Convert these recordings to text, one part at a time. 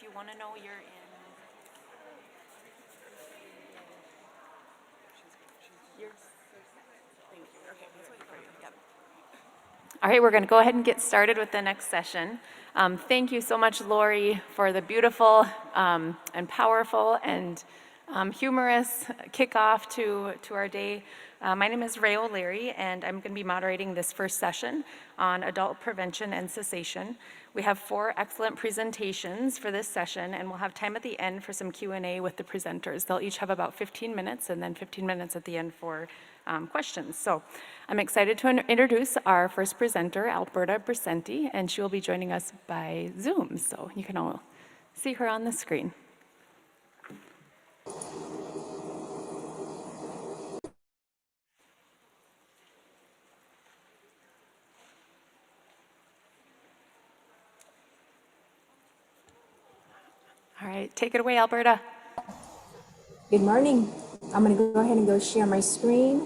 you want to know you're in, thank you. Okay, let's wait for you. Yep. All right, we're going to go ahead and get started with the next session. Thank you so much, Lori, for the beautiful and powerful and humorous kickoff to our day. My name is Ray O'Leary, and I'm going to be moderating this first session on adult prevention and cessation. We have 4 excellent presentations for this session, and we'll have time at the end for some Q&A with the presenters. They'll each have about 15 minutes, and then 15 minutes at the end for questions. So I'm excited to introduce our first presenter, Alberta Brisenti, and she will be joining us by Zoom. So you can all see her on the screen. All right, take it away, Alberta. Good morning. I'm going to go ahead and share my screen.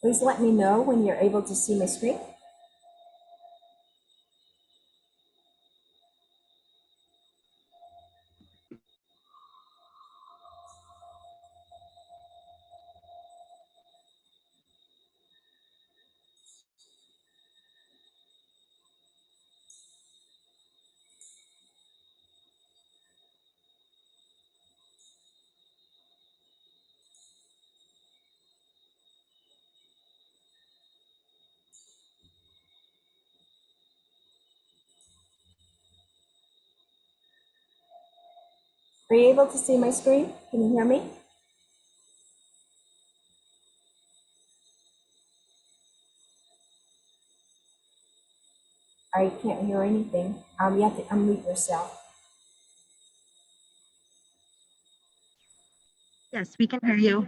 Please let me know when you're able to see my screen. Are you able to see my screen? Can you hear me? I can't hear anything. You have to unmute yourself. Yes, we can hear you.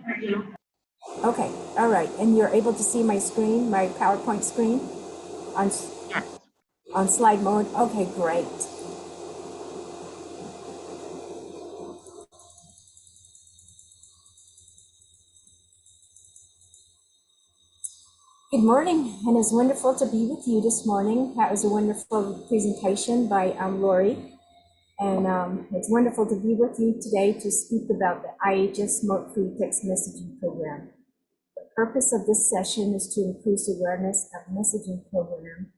Okay, all right. And you're able to see my screen, my PowerPoint screen on, Yes. on slide mode? Okay, great. Good morning, and it's wonderful to be with you this morning. That was a wonderful presentation by Lori. And it's wonderful to be with you today to speak about the IHS Smoke-Free Text Messaging Program. The purpose of this session is to increase awareness of messaging program,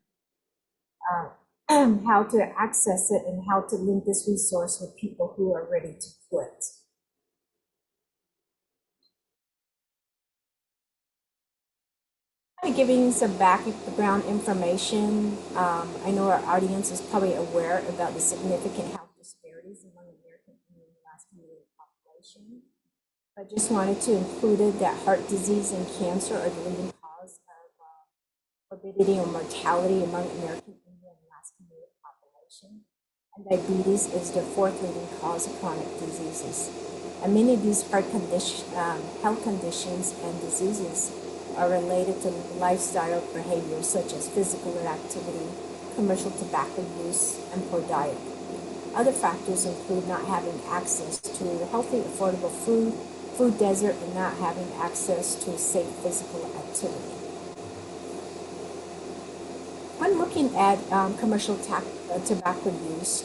how to access it, and how to link this resource with people who are ready to quit. I'm giving you some background information. I know our audience is probably aware about the significant health disparities among American Indian and Alaska Native population. I just wanted to include it that heart disease and cancer are the leading cause of morbidity or mortality among American Indian and Alaska Native population. And diabetes is the 4th leading cause of chronic diseases. And many of these health conditions and diseases are related to lifestyle behaviors such as physical inactivity, commercial tobacco use, and poor diet. Other factors include not having access to healthy, affordable food desert, and not having access to safe physical activity. When looking at commercial tobacco use,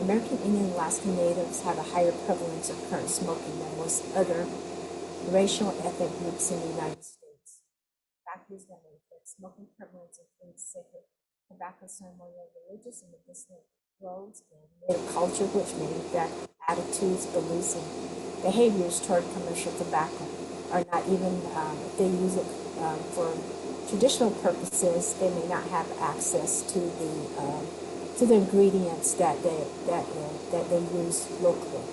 American Indian and Alaska Natives have a higher prevalence of current smoking than most other racial and ethnic groups in the United States. Factors that may affect smoking prevalence include sacred tobacco ceremonial, religious and medicinal roles, and native culture, which may affect attitudes, beliefs, and behaviors toward commercial tobacco, or not even if they use it for traditional purposes, they may not have access to the ingredients that they use locally.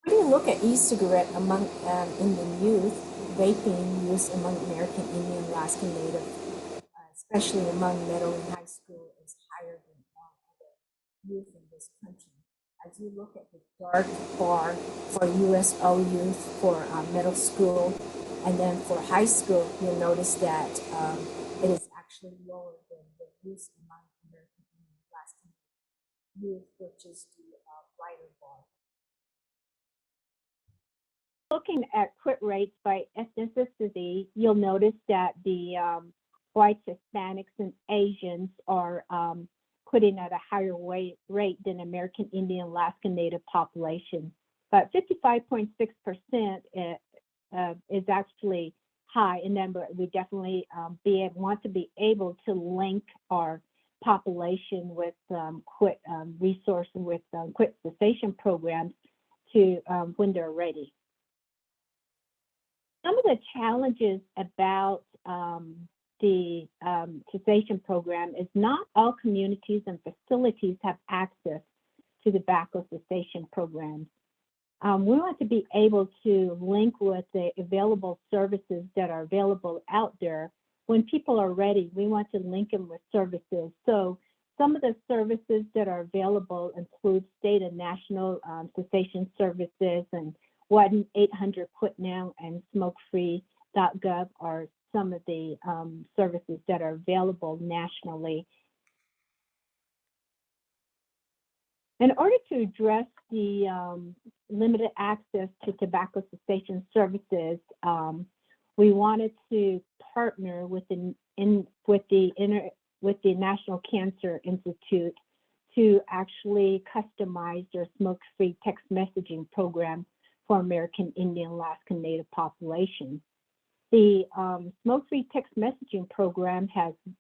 When you look at e-cigarette among Indian youth, vaping use among American Indian, Alaska Native, especially among middle and high school, is higher than all other youth in this country. As you look at the dark bar for USO youth for middle school, and then for high school, you'll notice that it is actually lower than the use among American Indian Laskin youth, which is the lighter bar. Looking at quit rates by ethnicity, you'll notice that the whites, Hispanics, and Asians are quitting at a higher rate than American Indian, Alaska Native population. But 55.6% is actually high, and then we definitely want to be able to link our population with quit resource and with quit cessation programs to when they're ready. Some of the challenges about the cessation program is not all communities and facilities have access to the tobacco cessation programs. We want to be able to link with the available services that are available out there. When people are ready, we want to link them with services. So some of the services that are available include state and national cessation services, and 1-800-QUIT-NOW and smokefree.gov are some of the services that are available nationally. In order to address the limited access to tobacco cessation services, we wanted to partner with the National Cancer Institute to actually customize their smoke-free text messaging program for American Indian, Alaska Native population. The smoke-free text messaging program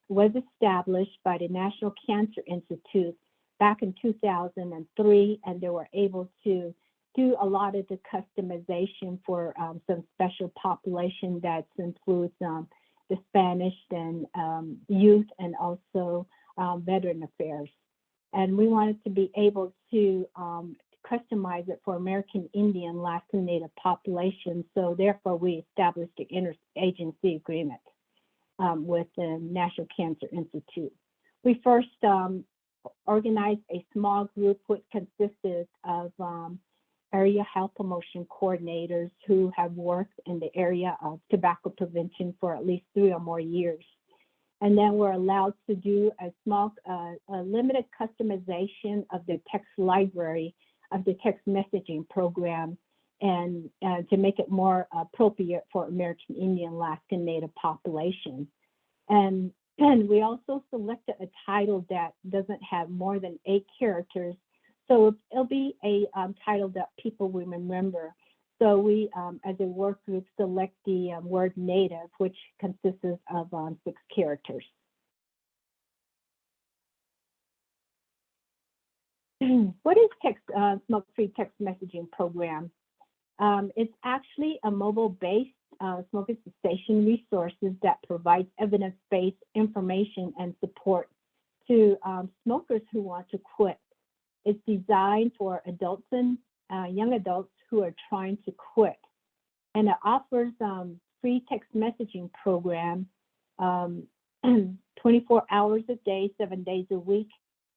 was established by the National Cancer Institute back in 2003, and they were able to do a lot of the customization for some special population that includes the Spanish and youth, and also veteran affairs. And we wanted to be able to customize it for American Indian, Alaska Native population. So therefore, we established an interagency agreement with the National Cancer Institute. We first organized a small group which consisted of area health promotion coordinators who have worked in the area of tobacco prevention for at least 3 or more years. And then we're allowed to do a small, limited customization of the text library of the text messaging program, and to make it more appropriate for American Indian, Alaska Native population. And we also selected a title that doesn't have more than 8 characters. So it'll be a title that people will remember. So we, as a work group, select the word native, which consists of 6 characters. What is smoke-free text messaging program? It's actually a mobile-based smoking cessation resources that provides evidence-based information and support to smokers who want to quit. It's designed for adults and young adults who are trying to quit. And it offers free text messaging program 24 hours a day, 7 days a week.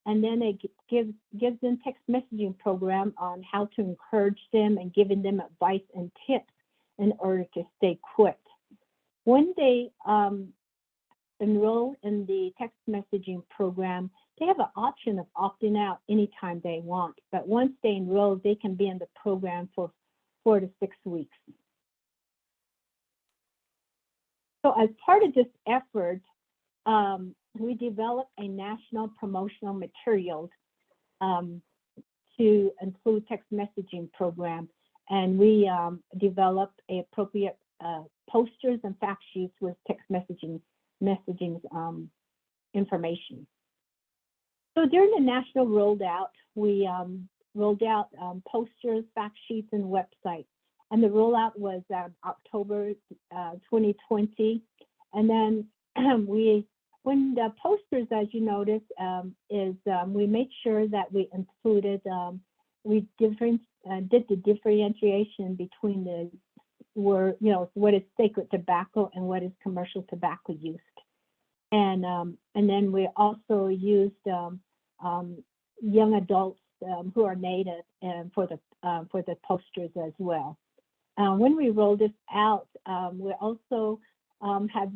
And then it gives them text messaging program on how to encourage them and giving them advice and tips in order to stay quit. When they enroll in the text messaging program, they have an option of opting out anytime they want. But once they enroll, they can be in the program for 4 to 6 weeks. So as part of this effort, we developed a national promotional materials to include text messaging program. And we developed appropriate posters and fact sheets with text messaging information. So during the national rollout, we rolled out posters, fact sheets, and websites. And the rollout was October 2020. And then when the posters, as you notice, we made sure that we included, we did the differentiation between the word, what is sacred tobacco and what is commercial tobacco use. And then we also used young adults who are native and for the posters as well. When we roll this out, we also have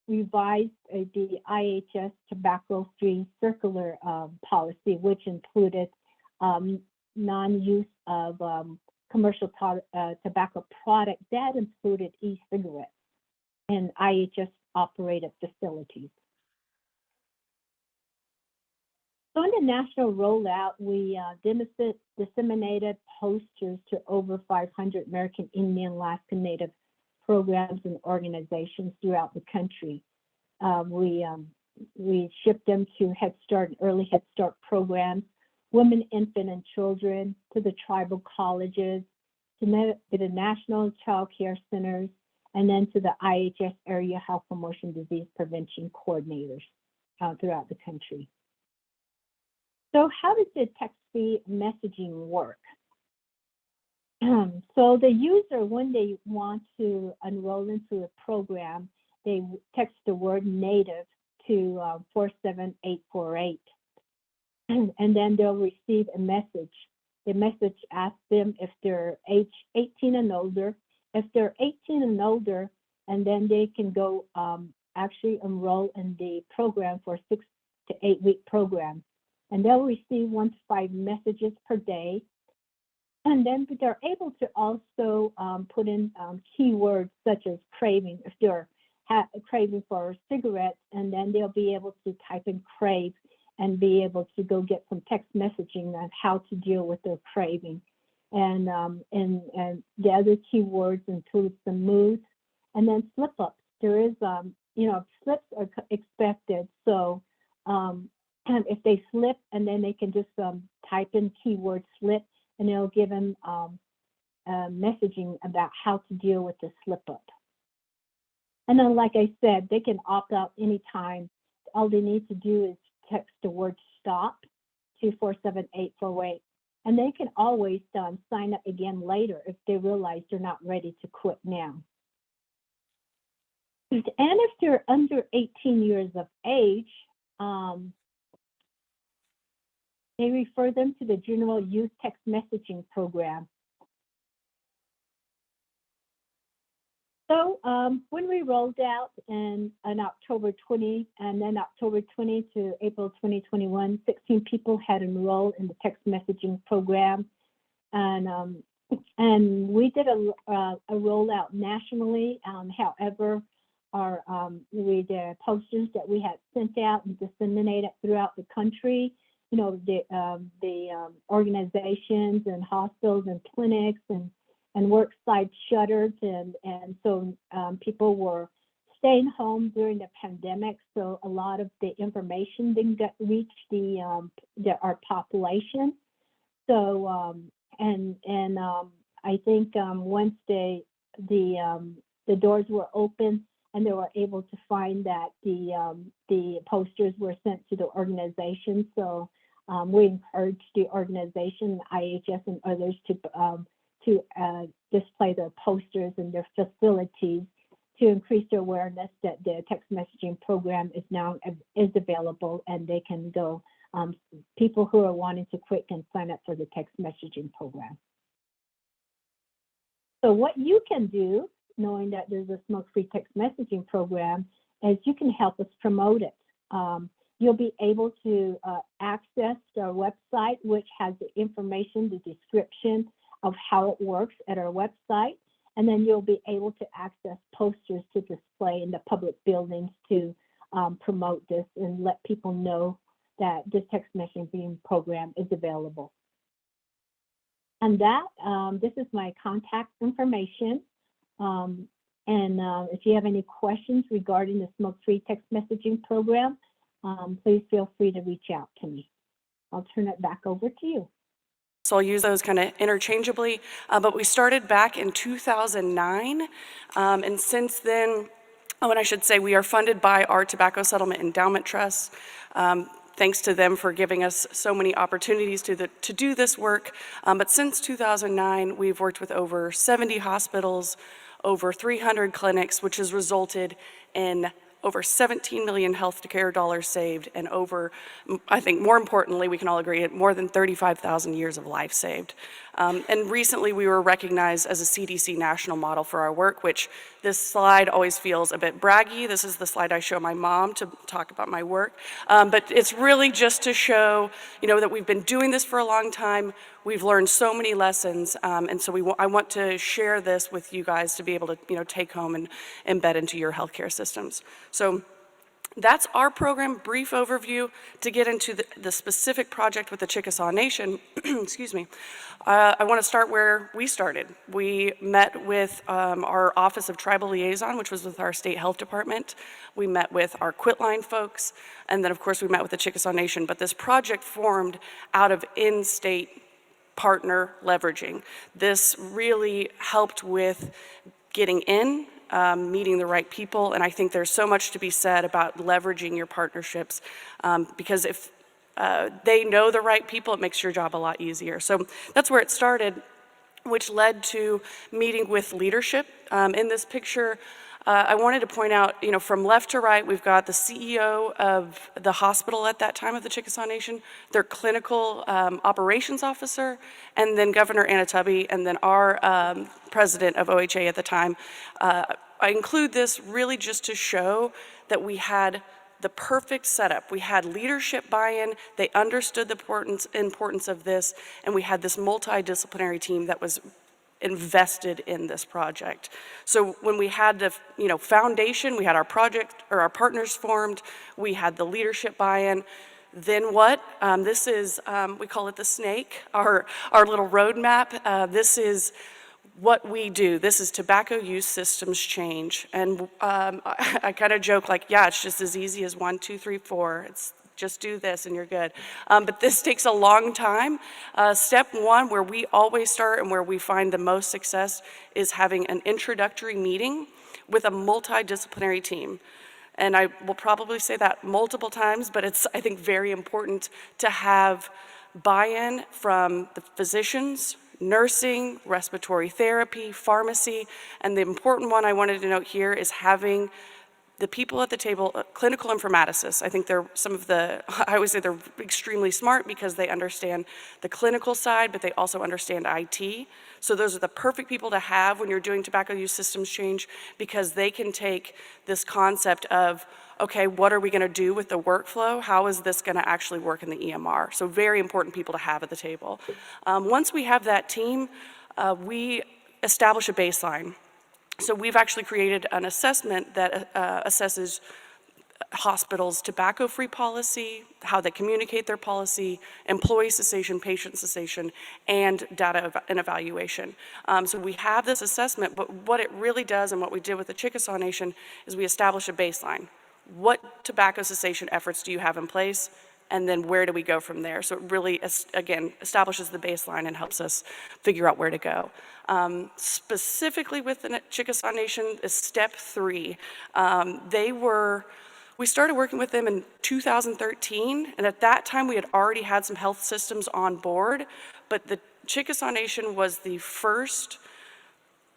revised the IHS tobacco-free circular policy, which included non-use of commercial tobacco product that included e-cigarettes in IHS operated facilities. So in the national rollout, we disseminated posters to over 500 American Indian, Alaska Native programs and organizations throughout the country. We shipped them to Head Start and Early Head Start programs, women, infant, and children, to the tribal colleges, to the national child care centers, and then to the IHS area health promotion disease prevention coordinators throughout the country. So how does the text-free messaging work? So the user, when they want to enroll into a program, they text the word native to 47848. And then they'll receive a message. The message asks them if they're age 18 and older. If they're 18 and older, and then they can go actually enroll in the program for a 6 to 8 week program. And they'll receive 1 to 5 messages per day. And then they're able to also put in keywords such as craving, if they're craving for cigarettes, and then they'll be able to type in crave and be able to go get some text messaging on how to deal with their craving. And the other keywords include some moods and then slip ups. There is, slips are expected. So and if they slip, and then they can just type in keyword slip, and it'll give them messaging about how to deal with the slip up. And then, like I said, they can opt out anytime. All they need to do is text the word stop to 47848. And they can always sign up again later if they realize they're not ready to quit now. And if they're under 18 years of age, they refer them to the General Youth Text Messaging Program. So when we rolled out in October 20 and then October 20 to April 2021, 16 people had enrolled in the text messaging program. And we did a rollout nationally. However, the posters that we had sent out and disseminated throughout the country, the organizations and hospitals and clinics and work sites shuttered, and so people were staying home during the pandemic. So a lot of the information didn't reach our population. So I think once the doors were open and they were able to find that the posters were sent to the organization. So we encouraged the organization, IHS and others, to display their posters in their facilities to increase their awareness that the text messaging program is available, and they can go. People who are wanting to quit can sign up for the text messaging program. So what you can do, knowing that there's a smoke-free text messaging program, is you can help us promote it. You'll be able to access our website, which has the information, the description of how it works at our website. And then you'll be able to access posters to display in the public buildings to promote this and let people know that this text messaging program is available. And that, this is my contact information. If you have any questions regarding the smoke-free text messaging program, please feel free to reach out to me. I'll turn it back over to you. So I'll use those kind of interchangeably, but we started back in 2009, and since then, and I should say we are funded by our Tobacco Settlement Endowment Trust. Thanks to them for giving us so many opportunities to do this work. But since 2009, we've worked with over 70 hospitals, over 300 clinics, which has resulted in over 17 million healthcare dollars saved, and over, I think more importantly, we can all agree, more than 35,000 years of life saved. And recently we were recognized as a CDC national model for our work, which this slide always feels a bit braggy. This is the slide I show my mom to talk about my work. But it's really just to show, that we've been doing this for a long time. We've learned so many lessons, and so I want to share this with you guys to be able to, take home and embed into your healthcare systems. So that's our program, brief overview. To get into the specific project with the Chickasaw Nation, excuse me, I want to start where we started. We met with our Office of Tribal Liaison, which was with our state health department. We met with our Quitline folks, and then of course we met with the Chickasaw Nation. But this project formed out of in-state partner leveraging. This really helped with getting in, meeting the right people, and I think there's so much to be said about leveraging your partnerships, because if they know the right people, it makes your job a lot easier. So that's where it started, which led to meeting with leadership. In this picture, I wanted to point out, from left to right, we've got the CEO of the hospital at that time of the Chickasaw Nation, their clinical operations officer, and then Governor Anatubby, and then our president of OHA at the time. I include this really just to show that we had the perfect setup. We had leadership buy-in, they understood the importance of this, and we had this multidisciplinary team that was invested in this project. So when we had the foundation, we had our project or our partners formed, we had the leadership buy-in. Then what? This is, we call it the snake, our little roadmap. This is what we do. This is tobacco use systems change. And I kind of joke like, yeah, it's just as easy as 1, 2, 3, 4. It's just do this and you're good. But this takes a long time. Step one, where we always start and where we find the most success, is having an introductory meeting with a multidisciplinary team. And I will probably say that multiple times, but it's, I think, very important to have buy-in from the physicians, nursing, respiratory therapy, pharmacy, and the important one I wanted to note here is having the people at the table, clinical informaticists. I think they're I always say they're extremely smart because they understand the clinical side, but they also understand IT. So those are the perfect people to have when you're doing tobacco use systems change, because they can take this concept of, okay, what are we gonna do with the workflow? How is this gonna actually work in the EMR? So very important people to have at the table. Once we have that team, we establish a baseline. So we've actually created an assessment that assesses hospitals' tobacco-free policy, how they communicate their policy, employee cessation, patient cessation, and data and evaluation. So we have this assessment, but what it really does, and what we did with the Chickasaw Nation, is we establish a baseline. What tobacco cessation efforts do you have in place? And then where do we go from there? So it really, again, establishes the baseline and helps us figure out where to go. Specifically with the Chickasaw Nation is step 3. We started working with them in 2013, and at that time we had already had some health systems on board, but the Chickasaw Nation was the first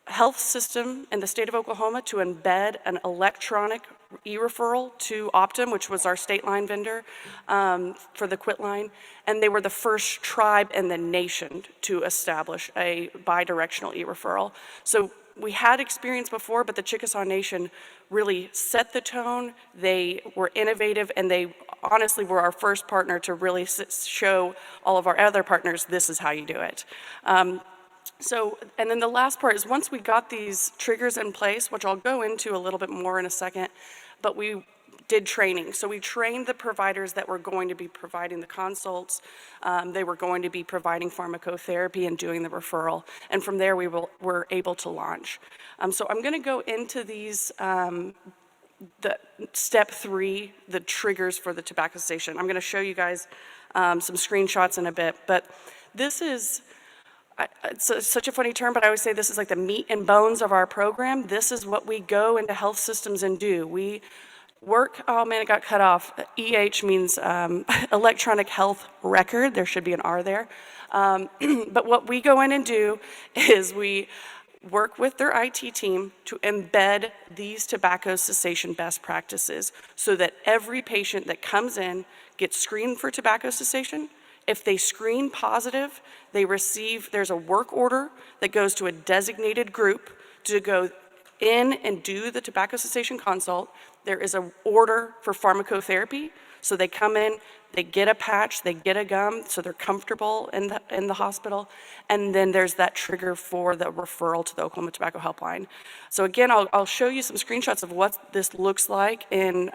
health system in the state of Oklahoma to embed an electronic e-referral to Optum, which was our state line vendor for the Quitline, and they were the first tribe in the nation to establish a bi-directional e-referral. So we had experience before, but the Chickasaw Nation really set the tone. They were innovative, and they honestly were our first partner to really show all of our other partners, this is how you do it. And then the last part is, once we got these triggers in place, which I'll go into a little bit more in a second, but we did training. So we trained the providers that were going to be providing the consults. They were going to be providing pharmacotherapy and doing the referral. And from there, we were able to launch. So I'm going to go into these, the step 3, the triggers for the tobacco cessation. I'm going to show you guys some screenshots in a bit, but this is, it's such a funny term, but I always say this is like the meat and bones of our program. This is what we go into health systems and do. We work, oh man, it got cut off. EH means electronic health record. There should be an R there. But what we go in and do is we work with their IT team to embed these tobacco cessation best practices so that every patient that comes in gets screened for tobacco cessation. If they screen positive, there's a work order that goes to a designated group to go in and do the tobacco cessation consult. There is an order for pharmacotherapy. So they come in, they get a patch, they get a gum, so they're comfortable in the hospital. And then there's that trigger for the referral to the Oklahoma Tobacco Helpline. So again, I'll show you some screenshots of what this looks like in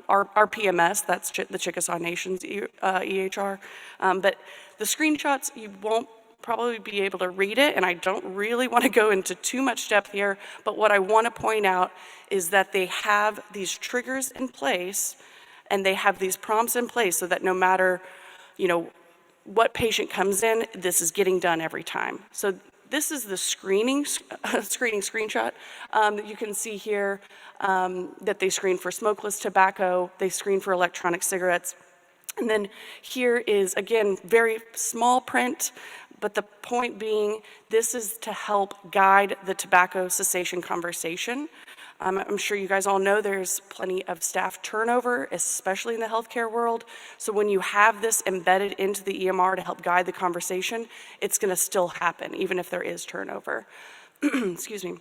our PMS, that's the Chickasaw Nation's EHR. But the screenshots, you won't probably be able to read it, and I don't really want to go into too much depth here, but what I want to point out is that they have these triggers in place and they have these prompts in place so that no matter, what patient comes in, this is getting done every time. So this is the screening screenshot. You can see here that they screen for smokeless tobacco, they screen for electronic cigarettes. And then here is, again, very small print, but the point being, this is to help guide the tobacco cessation conversation. I'm sure you guys all know there's plenty of staff turnover, especially in the healthcare world. So when you have this embedded into the EMR to help guide the conversation, it's going to still happen, even if there is turnover. Excuse me.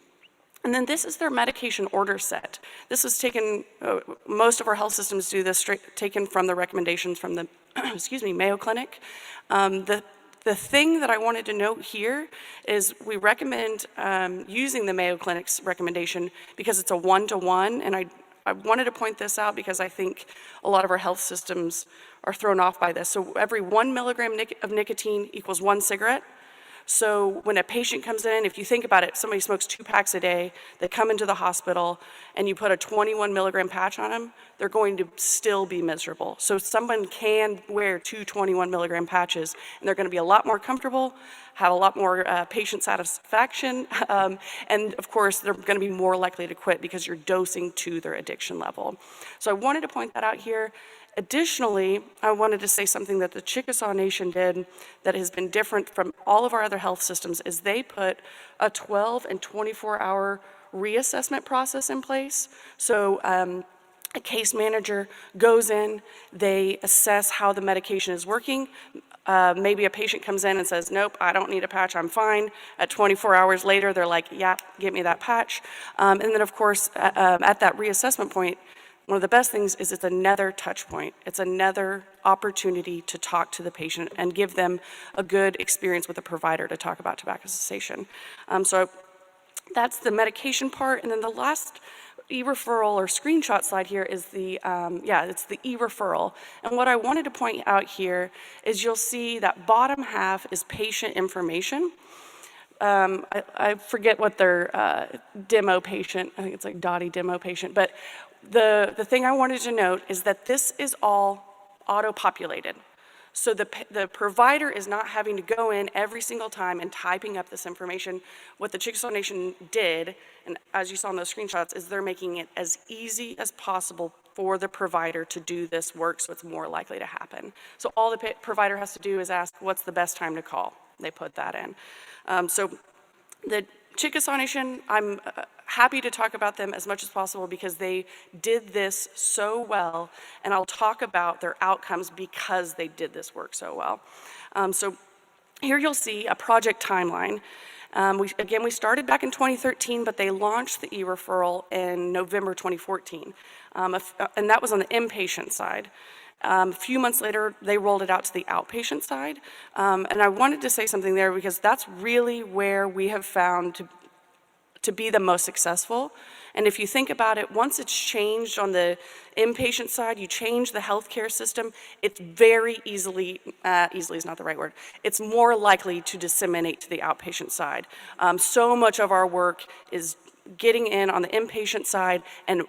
And then this is their medication order set. This was taken, most of our health systems do this, taken from the recommendations from the, Mayo Clinic. The thing that I wanted to note here is we recommend using the Mayo Clinic's recommendation because it's a one-to-one, and I wanted to point this out because I think a lot of our health systems are thrown off by this. So every 1 milligram of nicotine equals 1 cigarette. So when a patient comes in, if you think about it, somebody smokes 2 packs a day, they come into the hospital, and you put a 21 milligram patch on them, they're going to still be miserable. So someone can wear 2 21 milligram patches, and they're going to be a lot more comfortable, have a lot more patient satisfaction, and of course, they're going to be more likely to quit because you're dosing to their addiction level. So I wanted to point that out here. Additionally, I wanted to say something that the Chickasaw Nation did that has been different from all of our other health systems is they put a 12 and 24-hour reassessment process in place. So a case manager goes in, they assess how the medication is working. Maybe a patient comes in and says, nope, I don't need a patch, I'm fine. At 24 hours later, they're like, yeah, get me that patch. And then, of course, at that reassessment point, one of the best things is it's another touch point. It's another opportunity to talk to the patient and give them a good experience with a provider to talk about tobacco cessation. So that's the medication part. And then the last e-referral or screenshot slide here is it's the e-referral. And what I wanted to point out here is you'll see that bottom half is patient information. I forget what their demo patient, I think it's like Dottie demo patient, but the thing I wanted to note is that this is all auto-populated. So the provider is not having to go in every single time and typing up this information. What the Chickasaw Nation did, and as you saw in those screenshots, is they're making it as easy as possible for the provider to do this work so it's more likely to happen. So all the provider has to do is ask, what's the best time to call? They put that in. So the Chickasaw Nation, I'm happy to talk about them as much as possible because they did this so well, and I'll talk about their outcomes because they did this work so well. So here you'll see a project timeline. We started back in 2013, but they launched the e-referral in November 2014, and that was on the inpatient side. A few months later, they rolled it out to the outpatient side. And I wanted to say something there because that's really where we have found to be the most successful. And if you think about it, once it's changed on the inpatient side, you change the healthcare system, it's very easily is not the right word, it's more likely to disseminate to the outpatient side. So much of our work is getting in on the inpatient side, and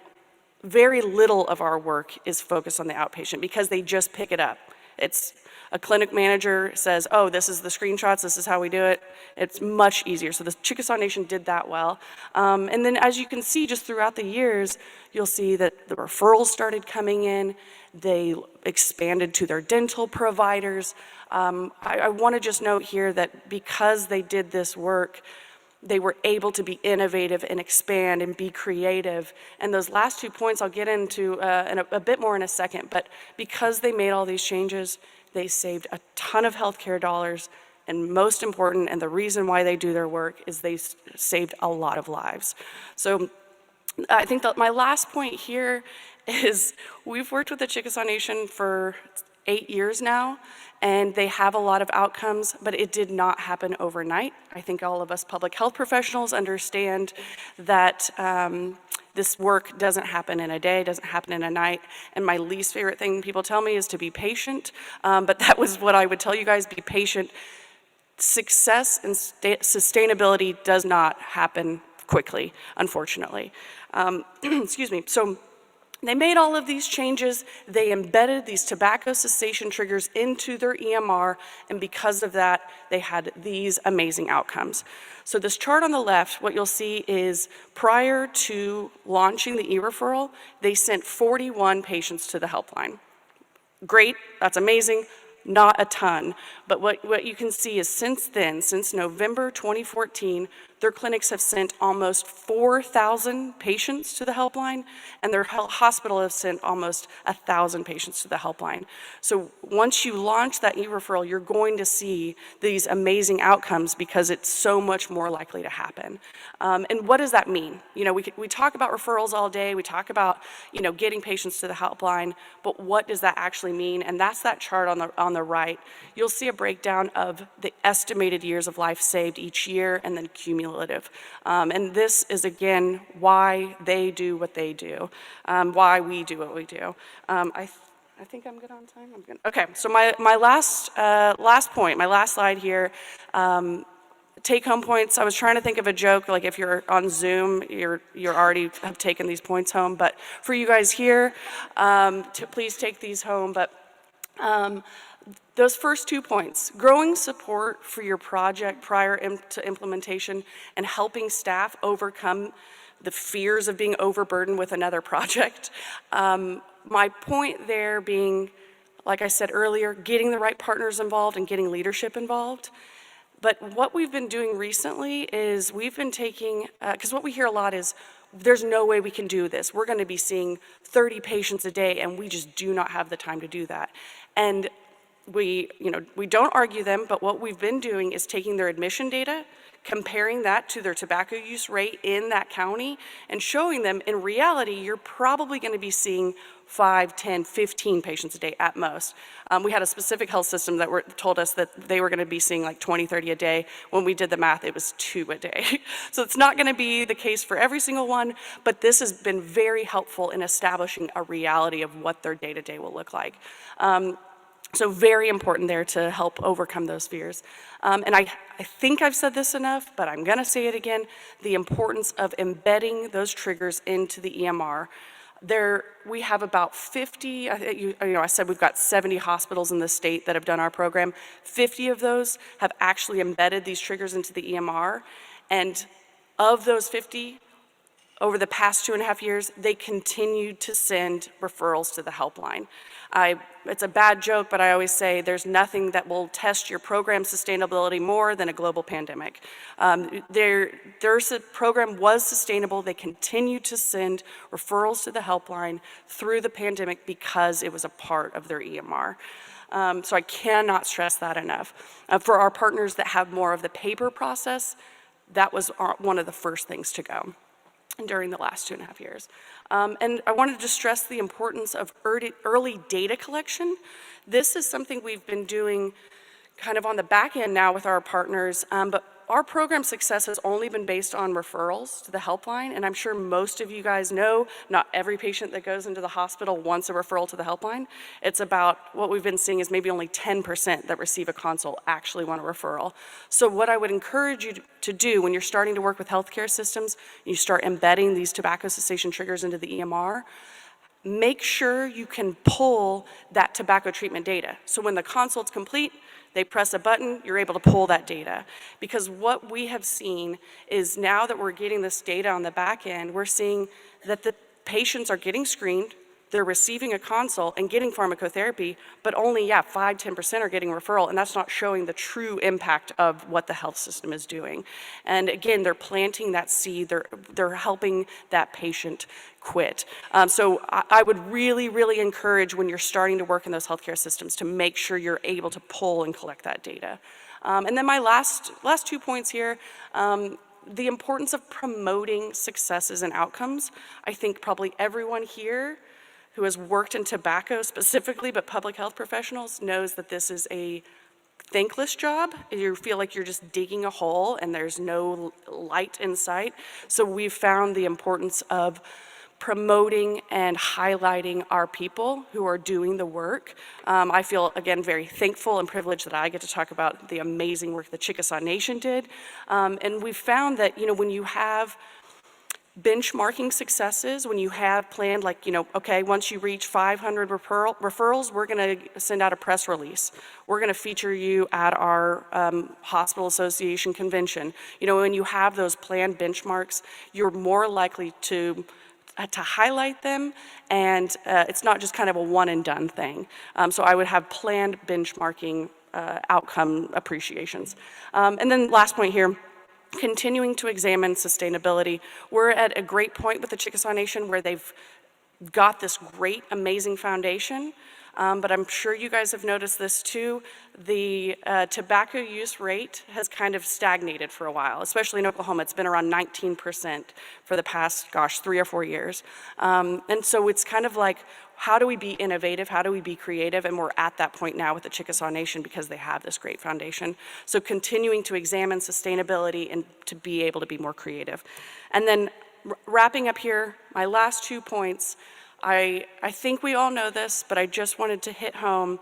very little of our work is focused on the outpatient because they just pick it up. It's a clinic manager says, oh, this is the screenshots, this is how we do it. It's much easier. So the Chickasaw Nation did that well. And then as you can see, just throughout the years, you'll see that the referrals started coming in. They expanded to their dental providers. I want to just note here that because they did this work, they were able to be innovative and expand and be creative. And those last 2 points I'll get into a bit more in a second, but because they made all these changes, they saved a ton of healthcare dollars, and most important, and the reason why they do their work, is they saved a lot of lives. So I think that my last point here is we've worked with the Chickasaw Nation for 8 years now, and they have a lot of outcomes, but it did not happen overnight. I think all of us public health professionals understand that this work doesn't happen in a day, doesn't happen in a night, and my least favorite thing people tell me is to be patient, but that was what I would tell you guys: be patient. Success and sustainability does not happen quickly, unfortunately. Excuse me. So they made all of these changes. They embedded these tobacco cessation triggers into their EMR, and because of that, they had these amazing outcomes. So this chart on the left, what you'll see is prior to launching the e-referral, they sent 41 patients to the helpline. Great, that's amazing. Not a ton, but what you can see is since then, since November 2014, their clinics have sent almost 4,000 patients to the helpline, and their hospital has sent almost 1,000 patients to the helpline. So once you launch that e-referral, you're going to see these amazing outcomes because it's so much more likely to happen. And what does that mean? You know, we talk about referrals all day, we talk about, you know, getting patients to the helpline, but what does that actually mean? And that's that chart on the right. You'll see a breakdown of the estimated years of life saved each year and then cumulative. And this is, again, why they do what they do, why we do what we do. I think I'm good on time. I'm good. Okay, so my last point, my last slide here, take-home points. I was trying to think of a joke, like if you're on Zoom, you're already have taken these points home. But for you guys here, please take these home. But those first 2 points, growing support for your project prior to implementation and helping staff overcome the fears of being overburdened with another project. My point there being, like I said earlier, getting the right partners involved and getting leadership involved. But what we've been doing recently is we've been taking, because what we hear a lot is, there's no way we can do this. We're going to be seeing 30 patients a day, and we just do not have the time to do that. And we don't argue them, but what we've been doing is taking their admission data, comparing that to their tobacco use rate in that county, and showing them in reality, you're probably going to be seeing 5, 10, 15 patients a day at most. We had a specific health system that told us that they were going to be seeing like 20, 30 a day. When we did the math, it was 2 a day. So it's not going to be the case for every single one, but this has been very helpful in establishing a reality of what their day-to-day will look like. So very important there to help overcome those fears. And I think I've said this enough, but I'm going to say it again, the importance of embedding those triggers into the EMR. We have about 50, I said we've got 70 hospitals in the state that have done our program. 50 of those have actually embedded these triggers into the EMR. And of those 50, over the past 2.5 years, they continued to send referrals to the helpline. It's a bad joke, but I always say there's nothing that will test your program sustainability more than a global pandemic. Their program was sustainable. They continued to send referrals to the helpline through the pandemic because it was a part of their EMR. So I cannot stress that enough. For our partners that have more of the paper process, that was one of the first things to go during the last 2.5 years. And I wanted to stress the importance of early data collection. This is something we've been doing kind of on the back end now with our partners, but our program success has only been based on referrals to the helpline, and I'm sure most of you guys know not every patient that goes into the hospital wants a referral to the helpline. It's about, what we've been seeing is maybe only 10% that receive a consult actually want a referral. So what I would encourage you to do when you're starting to work with healthcare systems, you start embedding these tobacco cessation triggers into the EMR, make sure you can pull that tobacco treatment data. So when the consult's complete, they press a button, you're able to pull that data. Because what we have seen is now that we're getting this data on the back end, we're seeing that the patients are getting screened, they're receiving a consult and getting pharmacotherapy, but only, 5-10% are getting referral, and that's not showing the true impact of what the health system is doing. And again, they're planting that seed, they're helping that patient quit. So I would really, really encourage when you're starting to work in those healthcare systems to make sure you're able to pull and collect that data. And then my last 2 points here, the importance of promoting successes and outcomes. I think probably everyone here who has worked in tobacco specifically, but public health professionals, knows that this is a thankless job. You feel like you're just digging a hole and there's no light in sight. So we've found the importance of promoting and highlighting our people who are doing the work. I feel, again, very thankful and privileged that I get to talk about the amazing work the Chickasaw Nation did. And we've found that, when you have benchmarking successes, when you have planned, like, okay, once you reach 500 referrals, we're going to send out a press release. We're going to feature you at our hospital association convention. When you have those planned benchmarks, you're more likely to highlight them, and it's not just kind of a one and done thing. So I would have planned benchmarking outcome appreciations. And then last point here, continuing to examine sustainability. We're at a great point with the Chickasaw Nation where they've got this great, amazing foundation, but I'm sure you guys have noticed this too. The tobacco use rate has kind of stagnated for a while, especially in Oklahoma. It's been around 19% for the past, 3 or 4 years. And so it's kind of like, how do we be innovative? How do we be creative? And we're at that point now with the Chickasaw Nation because they have this great foundation. So continuing to examine sustainability and to be able to be more creative. And then wrapping up here, my last 2 points. I think we all know this, but I just wanted to hit home.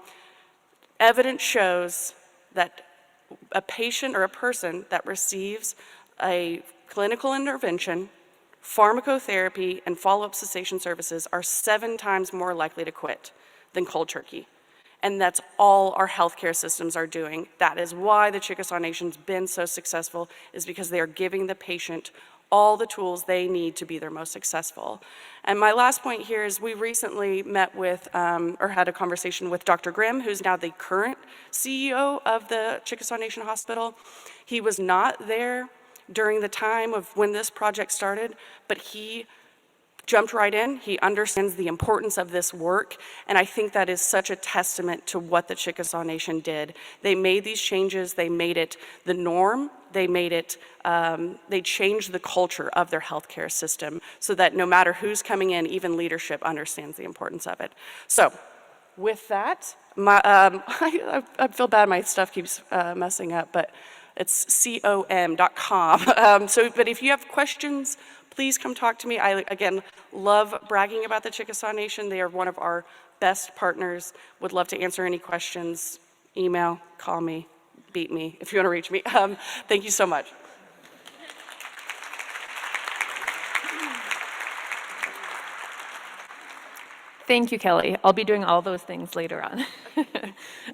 Evidence shows that a patient or a person that receives a clinical intervention, pharmacotherapy, and follow-up cessation services are 7 times more likely to quit than cold turkey. And that's all our healthcare systems are doing. That is why the Chickasaw Nation's been so successful, is because they are giving the patient all the tools they need to be their most successful. And my last point here is we recently met with, or had a conversation with Dr. Grimm, who's now the current CEO of the Chickasaw Nation Hospital. He was not there during the time of when this project started, but he jumped right in. He understands the importance of this work, and I think that is such a testament to what the Chickasaw Nation did. They made these changes, they made it the norm, they made it, they changed the culture of their healthcare system so that no matter who's coming in, even leadership understands the importance of it. So with that, I feel bad my stuff keeps messing up, but it's com.com. But if you have questions, please come talk to me. I, again, love bragging about the Chickasaw Nation. They are one of our best partners. Would love to answer any questions. Email, call me, beat me if you want to reach me. Thank you so much. Thank you, Kelly. I'll be doing all those things later on.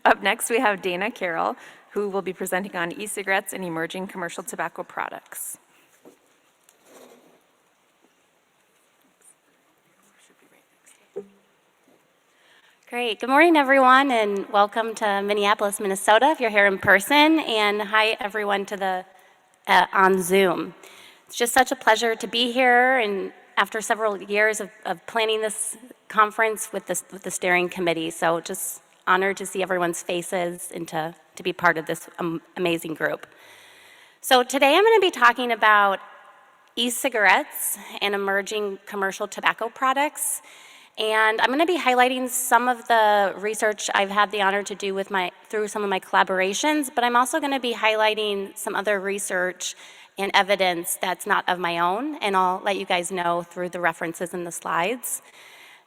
Up next, we have Dana Carroll, who will be presenting on e-cigarettes and emerging commercial tobacco products. Great. Good morning, everyone, and welcome to Minneapolis, Minnesota, if you're here in person, and hi, everyone, to the on Zoom. It's just such a pleasure to be here, and after several years of planning this conference with the steering committee, so just honored to see everyone's faces and to be part of this amazing group. So today I'm going to be talking about e-cigarettes and emerging commercial tobacco products. And I'm going to be highlighting some of the research I've had the honor to do through some of my collaborations, but I'm also going to be highlighting some other research and evidence that's not of my own, and I'll let you guys know through the references in the slides.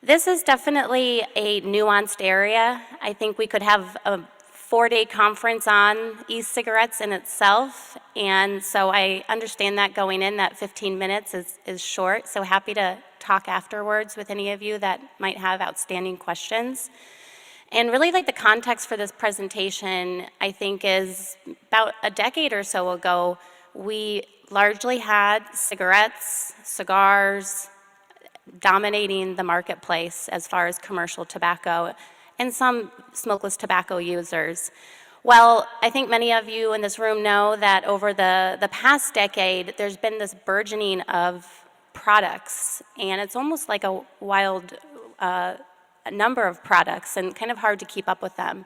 This is definitely a nuanced area. I think we could have a 4-day conference on e-cigarettes in itself, and so I understand that going in, that 15 minutes is short, so happy to talk afterwards with any of you that might have outstanding questions. And really, like, the context for this presentation, I think, is about a decade or so ago, we largely had cigarettes, cigars, dominating the marketplace as far as commercial tobacco and some smokeless tobacco users. Well, I think many of you in this room know that over the past decade, there's been this burgeoning of products, and it's almost like a wild number of products and kind of hard to keep up with them.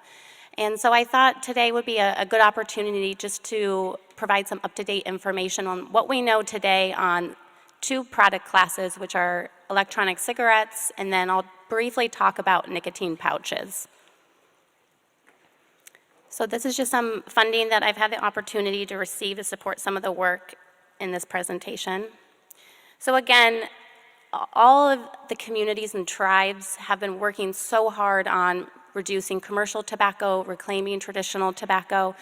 And so I thought today would be a good opportunity just to provide some up-to-date information on what we know today on two product classes, which are electronic cigarettes, and then I'll briefly talk about nicotine pouches. So this is just some funding that I've had the opportunity to receive to support some of the work in this presentation. So again, all of the communities and tribes have been working so hard on reducing commercial tobacco, reclaiming traditional tobacco,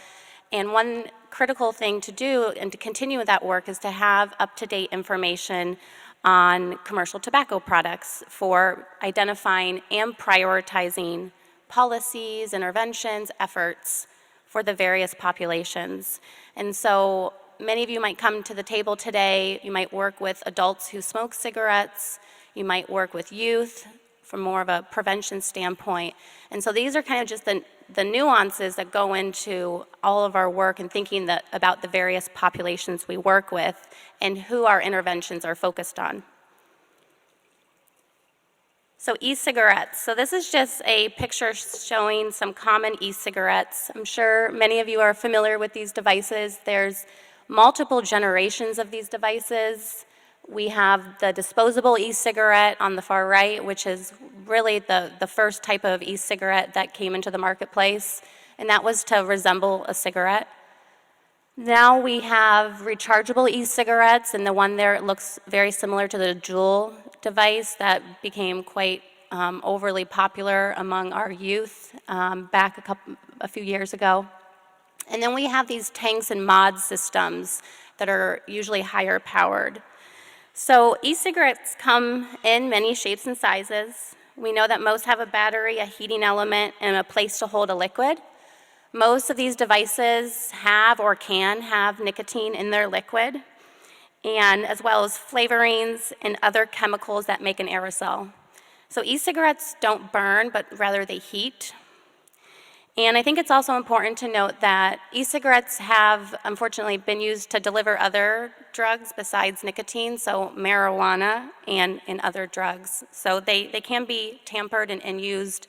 and one critical thing to do and to continue with that work is to have up-to-date information on commercial tobacco products for identifying and prioritizing policies, interventions, efforts for the various populations. And so many of you might come to the table today, you might work with adults who smoke cigarettes, you might work with youth from more of a prevention standpoint. And so these are kind of just the nuances that go into all of our work and thinking about the various populations we work with and who our interventions are focused on. So e-cigarettes. So this is just a picture showing some common e-cigarettes. I'm sure many of you are familiar with these devices. There's multiple generations of these devices. We have the disposable e-cigarette on the far right, which is really the first type of e-cigarette that came into the marketplace, and that was to resemble a cigarette. Now we have rechargeable e-cigarettes, and the one there looks very similar to the Juul device that became quite overly popular among our youth back a few years ago. And then we have these tanks and mod systems that are usually higher powered. So e-cigarettes come in many shapes and sizes. We know that most have a battery, a heating element, and a place to hold a liquid. Most of these devices have or can have nicotine in their liquid, and as well as flavorings and other chemicals that make an aerosol. So e-cigarettes don't burn, but rather they heat. And I think it's also important to note that e-cigarettes have unfortunately been used to deliver other drugs besides nicotine, so marijuana and other drugs. So they can be tampered and used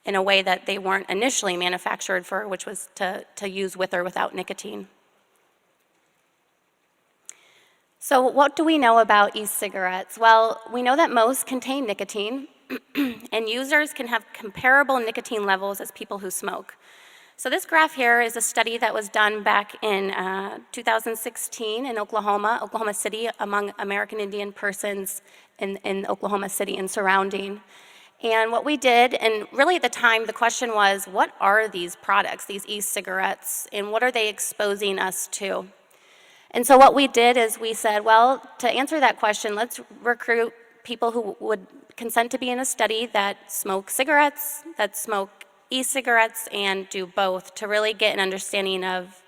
in a way that they weren't initially manufactured for, which was to use with or without nicotine. So what do we know about e-cigarettes? Well, we know that most contain nicotine, and users can have comparable nicotine levels as people who smoke. So this graph here is a study that was done back in 2016 in Oklahoma City, among American Indian persons in Oklahoma City and surrounding. And what we did, and really at the time the question was, what are these products, these e-cigarettes, and what are they exposing us to? And so what we did is we said, well, to answer that question, let's recruit people who would consent to be in a study that smoke cigarettes, that smoke e-cigarettes, and do both to really get an understanding of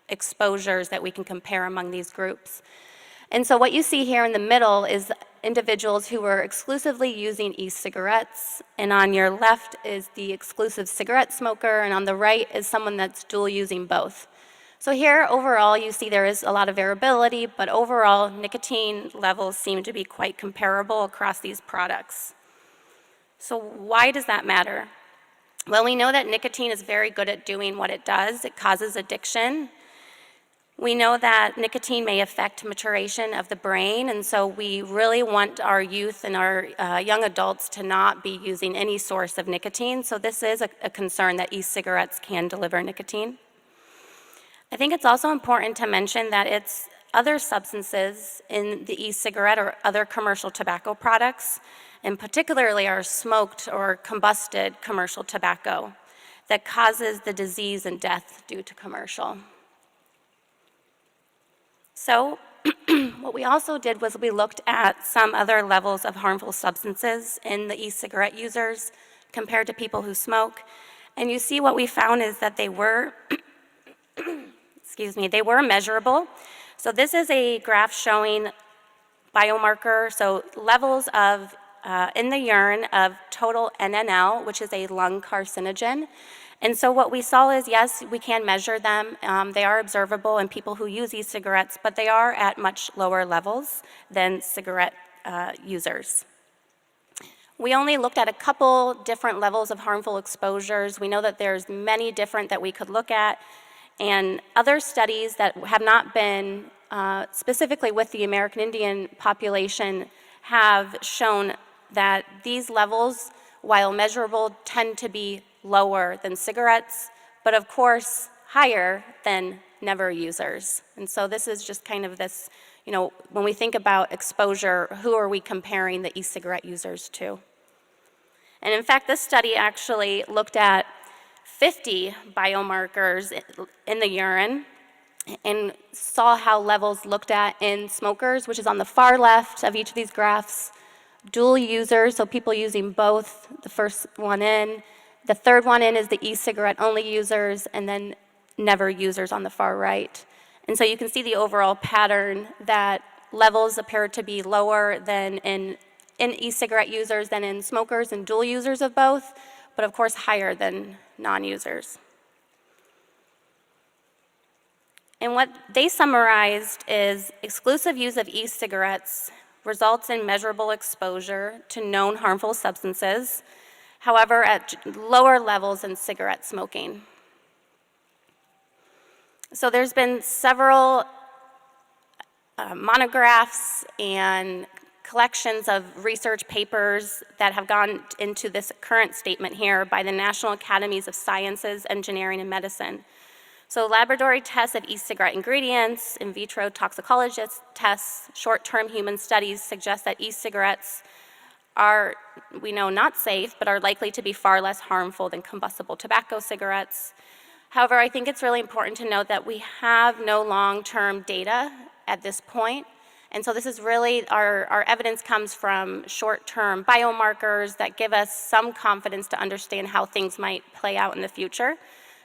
exposures that we can compare among these groups. And so what you see here in the middle is individuals who were exclusively using e-cigarettes, and on your left is the exclusive cigarette smoker, and on the right is someone that's dual using both. So here, overall, you see there is a lot of variability, but overall, nicotine levels seem to be quite comparable across these products. So why does that matter? Well, we know that nicotine is very good at doing what it does. It causes addiction. We know that nicotine may affect maturation of the brain, and so we really want our youth and our young adults to not be using any source of nicotine. So this is a concern that e-cigarettes can deliver nicotine. I think it's also important to mention that it's other substances in the e-cigarette or other commercial tobacco products, and particularly our smoked or combusted commercial tobacco, that causes the disease and death due to commercial. So what we also did was we looked at some other levels of harmful substances in the e-cigarette users compared to people who smoke. And you see what we found is that they were, they were measurable. So this is a graph showing biomarker, so levels of in the urine of total NNL, which is a lung carcinogen. And so what we saw is, yes, we can measure them. They are observable in people who use e-cigarettes, but they are at much lower levels than cigarette users. We only looked at a couple different levels of harmful exposures. We know that there's many different that we could look at, and other studies that have not been specifically with the American Indian population have shown that these levels, while measurable, tend to be lower than cigarettes, but of course higher than never users. And so this is just kind of this, when we think about exposure, who are we comparing the e-cigarette users to? And in fact, this study actually looked at 50 biomarkers in the urine and saw how levels looked at in smokers, which is on the far left of each of these graphs, dual users, so people using both, the first one in. The third one in is the e-cigarette only users, and then never users on the far right. And so you can see the overall pattern that levels appear to be lower than in e-cigarette users than in smokers and dual users of both, but of course higher than non-users. And what they summarized is exclusive use of e-cigarettes results in measurable exposure to known harmful substances, however, at lower levels than cigarette smoking. So there's been several monographs and collections of research papers that have gone into this current statement here by the National Academies of Sciences, Engineering, and Medicine. So laboratory tests of e-cigarette ingredients, in vitro toxicologist tests, short-term human studies suggest that e-cigarettes are, we know, not safe, but are likely to be far less harmful than combustible tobacco cigarettes. However, I think it's really important to note that we have no long-term data at this point. And so this is really, our evidence comes from short-term biomarkers that give us some confidence to understand how things might play out in the future.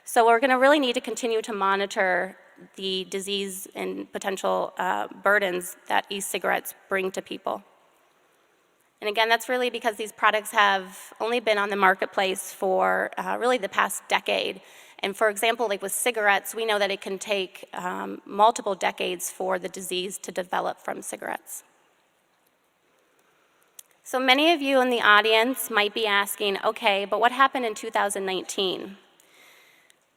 So we're gonna really need to continue to monitor the disease and potential burdens that e-cigarettes bring to people. And again, that's really because these products have only been on the marketplace for really the past decade. And for example, like with cigarettes, we know that it can take multiple decades for the disease to develop from cigarettes. So many of you in the audience might be asking, okay, but what happened in 2019?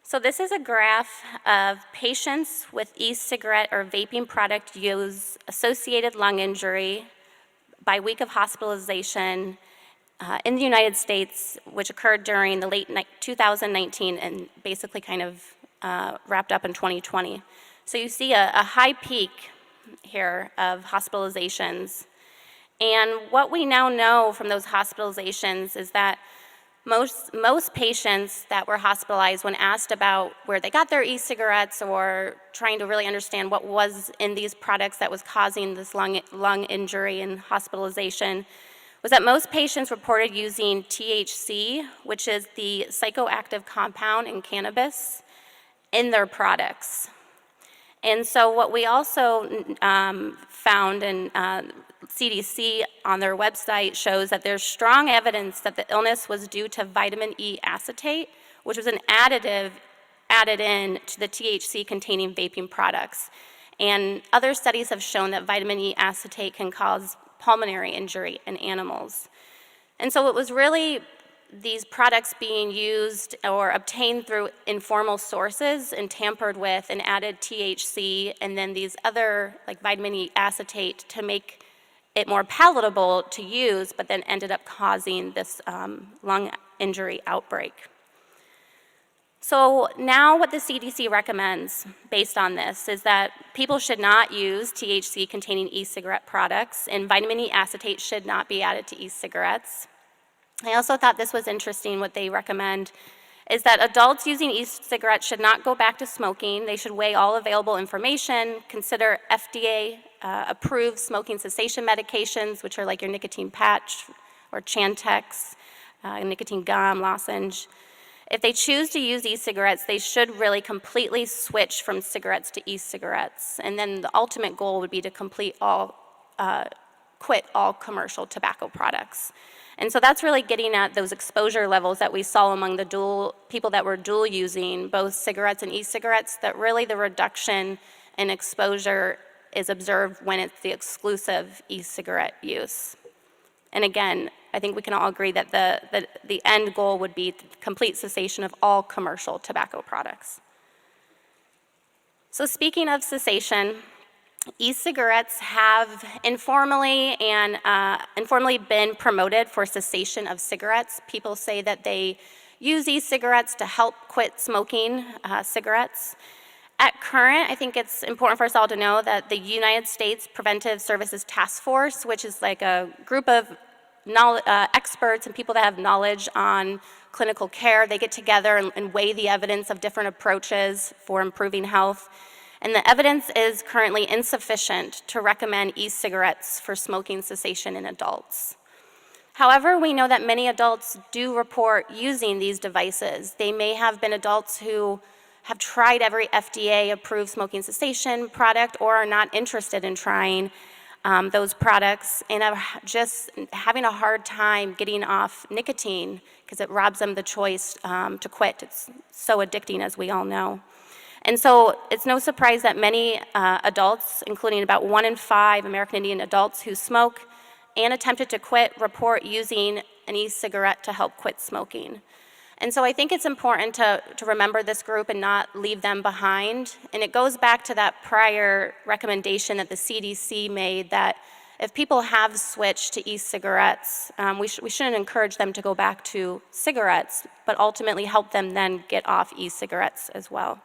So this is a graph of patients with e-cigarette or vaping product use associated lung injury by week of hospitalization in the United States, which occurred during the late 2019 and basically kind of wrapped up in 2020. So you see a high peak here of hospitalizations. And what we now know from those hospitalizations is that most patients that were hospitalized, when asked about where they got their e-cigarettes or trying to really understand what was in these products that was causing this lung injury and hospitalization, was that most patients reported using THC, which is the psychoactive compound in cannabis, in their products. And so what we also found, and CDC on their website shows that there's strong evidence that the illness was due to vitamin E acetate, which was an additive added in to the THC-containing vaping products. And other studies have shown that vitamin E acetate can cause pulmonary injury in animals. And so it was really these products being used or obtained through informal sources and tampered with and added THC and then these other, like vitamin E acetate, to make it more palatable to use, but then ended up causing this lung injury outbreak. So now what the CDC recommends based on this is that people should not use THC-containing e-cigarette products, and vitamin E acetate should not be added to e-cigarettes. I also thought this was interesting. What they recommend is that adults using e-cigarettes should not go back to smoking. They should weigh all available information, consider FDA-approved smoking cessation medications, which are like your nicotine patch or Chantix, nicotine gum, lozenge. If they choose to use e-cigarettes, they should really completely switch from cigarettes to e-cigarettes. And then the ultimate goal would be to complete all quit all commercial tobacco products. And so that's really getting at those exposure levels that we saw among the people that were dual using both cigarettes and e-cigarettes, that really the reduction in exposure is observed when it's the exclusive e-cigarette use. And again, I think we can all agree that the end goal would be complete cessation of all commercial tobacco products. So speaking of cessation, e-cigarettes have informally been promoted for cessation of cigarettes. People say that they use e-cigarettes to help quit smoking cigarettes. At current, I think it's important for us all to know that the United States Preventive Services Task Force, which is like a group of experts and people that have knowledge on clinical care, they get together and weigh the evidence of different approaches for improving health. And the evidence is currently insufficient to recommend e-cigarettes for smoking cessation in adults. However, we know that many adults do report using these devices. They may have been adults who have tried every FDA-approved smoking cessation product or are not interested in trying those products and are just having a hard time getting off nicotine because it robs them the choice to quit. It's so addicting, as we all know. And so it's no surprise that many adults, including about 1 in 5 American Indian adults who smoke and attempted to quit, report using an e-cigarette to help quit smoking. And so I think it's important to remember this group and not leave them behind. And it goes back to that prior recommendation that the CDC made that if people have switched to e-cigarettes, we shouldn't encourage them to go back to cigarettes, but ultimately help them then get off e-cigarettes as well.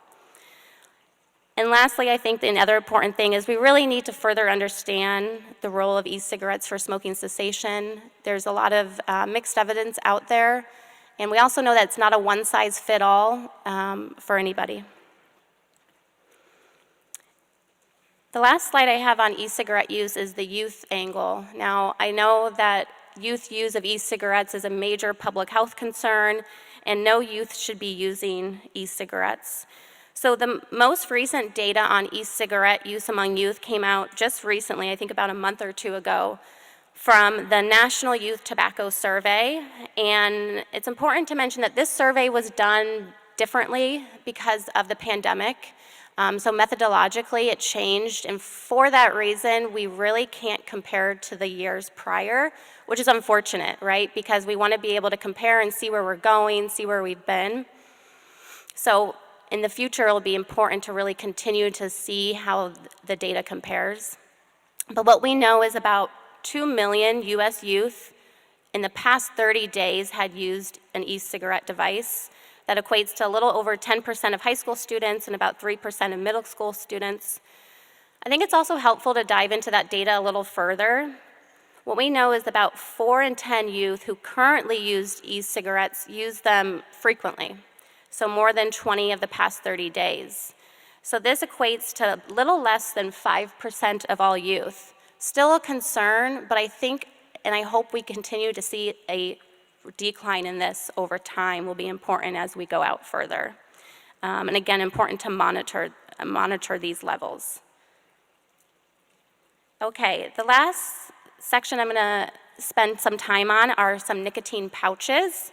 And lastly, I think the other important thing is we really need to further understand the role of e-cigarettes for smoking cessation. There's a lot of mixed evidence out there. And we also know that it's not a one-size-fits-all for anybody. The last slide I have on e-cigarette use is the youth angle. Now, I know that youth use of e-cigarettes is a major public health concern, and no youth should be using e-cigarettes. So the most recent data on e-cigarette use among youth came out just recently, I think about a month or two ago, from the National Youth Tobacco Survey. And it's important to mention that this survey was done differently because of the pandemic. So methodologically, it changed. And for that reason, we really can't compare to the years prior, which is unfortunate, right? Because we want to be able to compare and see where we're going, see where we've been. So in the future, it'll be important to really continue to see how the data compares. But what we know is about 2 million US youth in the past 30 days had used an e-cigarette device. That equates to a little over 10% of high school students and about 3% of middle school students. I think it's also helpful to dive into that data a little further. What we know is about 4 in 10 youth who currently use e-cigarettes use them frequently, so more than 20 of the past 30 days. So this equates to a little less than 5% of all youth. Still a concern, but I think and I hope we continue to see a decline in this over time will be important as we go out further. And again, important to monitor these levels. Okay, the last section I'm gonna spend some time on are some nicotine pouches.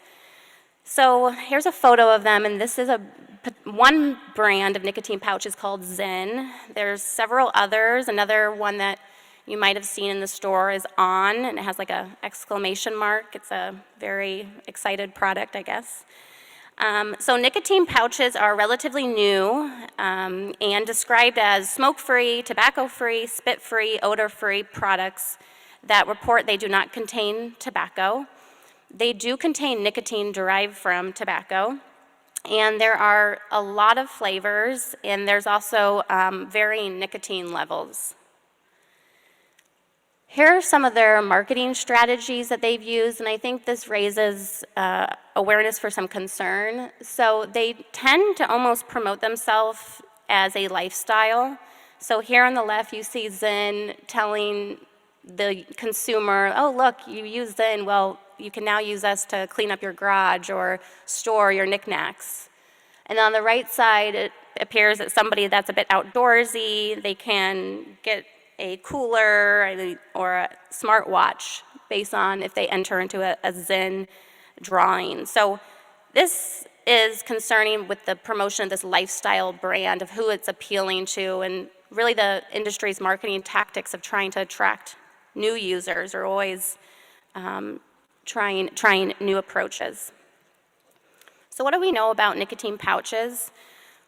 So here's a photo of them, and this is one brand of nicotine pouch is called Zyn. There's several others. Another one that you might have seen in the store is On, and it has like a exclamation mark. It's a very excited product, I guess. So nicotine pouches are relatively new and described as smoke-free, tobacco-free, spit-free, odor-free products that report they do not contain tobacco. They do contain nicotine derived from tobacco, and there are a lot of flavors, and there's also varying nicotine levels. Here are some of their marketing strategies that they've used, and I think this raises awareness for some concern. So they tend to almost promote themselves as a lifestyle. So here on the left, you see Zyn telling the consumer, oh, look, you use Zyn, well, you can now use us to clean up your garage or store your knickknacks. And on the right side, it appears that somebody that's a bit outdoorsy, they can get a cooler or a smartwatch based on if they enter into a Zen drawing. So this is concerning with the promotion of this lifestyle brand of who it's appealing to, and really the industry's marketing tactics of trying to attract new users are always trying new approaches. So what do we know about nicotine pouches?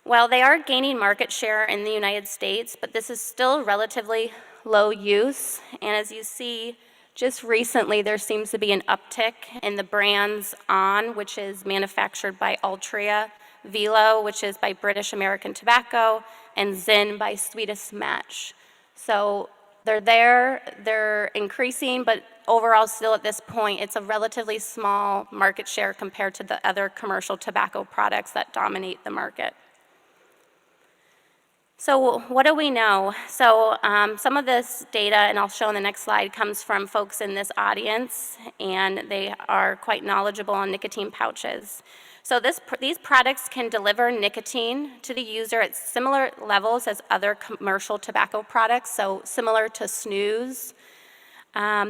Well, they are gaining market share in the United States, but this is still relatively low use. And as you see, just recently there seems to be an uptick in the brands On, which is manufactured by Altria, Velo, which is by British American Tobacco, and Zyn by Swedish Match. So they're increasing, but overall still at this point, it's a relatively small market share compared to the other commercial tobacco products that dominate the market. So what do we know? So some of this data, and I'll show on the next slide, comes from folks in this audience, and they are quite knowledgeable on nicotine pouches. So these products can deliver nicotine to the user at similar levels as other commercial tobacco products, so similar to snus.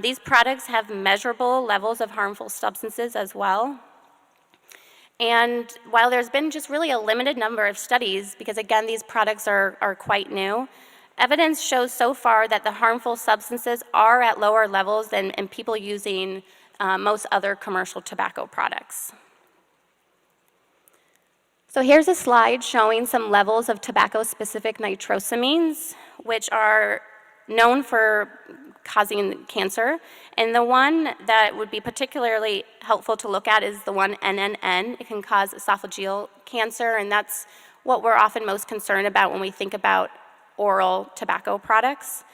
These products have measurable levels of harmful substances as well. And while there's been just really a limited number of studies, because again, these products are quite new, evidence shows so far that the harmful substances are at lower levels than in people using most other commercial tobacco products. So here's a slide showing some levels of tobacco-specific nitrosamines, which are known for causing cancer. And the one that would be particularly helpful to look at is the one NNN. It can cause esophageal cancer, and that's what we're often most concerned about when we think about oral tobacco products.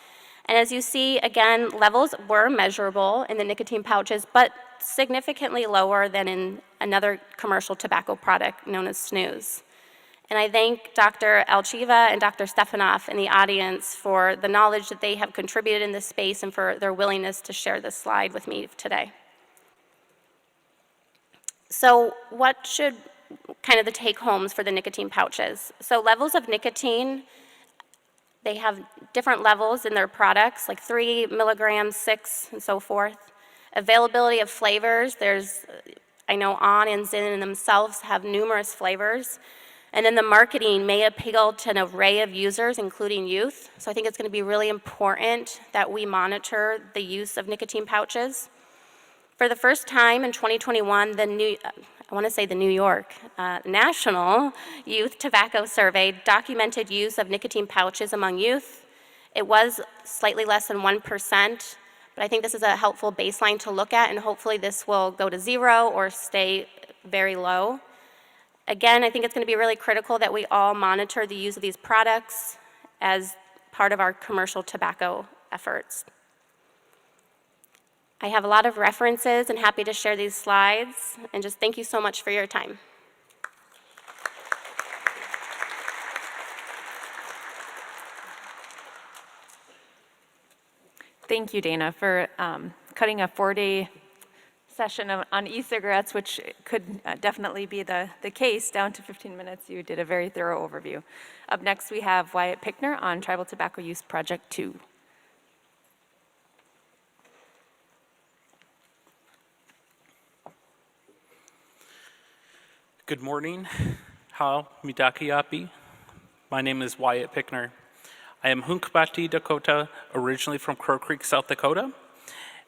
And as you see, again, levels were measurable in the nicotine pouches, but significantly lower than in another commercial tobacco product known as snus. And I thank Dr. Alchiva and Dr. Stefanoff in the audience for the knowledge that they have contributed in this space and for their willingness to share this slide with me today. So what should kind of the take-homes for the nicotine pouches? So levels of nicotine, they have different levels in their products, like 3 milligrams, 6, and so forth. Availability of flavors, I know On and Zyn themselves have numerous flavors. And then the marketing may appeal to an array of users, including youth. So I think it's going to be really important that we monitor the use of nicotine pouches. For the first time in 2021, the New York National Youth Tobacco Survey documented use of nicotine pouches among youth. It was slightly less than 1%, but I think this is a helpful baseline to look at, and hopefully this will go to 0 or stay very low. Again, I think it's going to be really critical that we all monitor the use of these products as part of our commercial tobacco efforts. I have a lot of references and happy to share these slides, and just thank you so much for your time. Thank you, Dana, for cutting a 4-day session on e-cigarettes, which could definitely be the case, down to 15 minutes. You did a very thorough overview. Up next, we have Wyatt Pickner on Tribal Tobacco Use Project 2. Good morning. How Mitakiapi. My name is Wyatt Pickner. I am Hunkpati Dakota, originally from Crow Creek, South Dakota,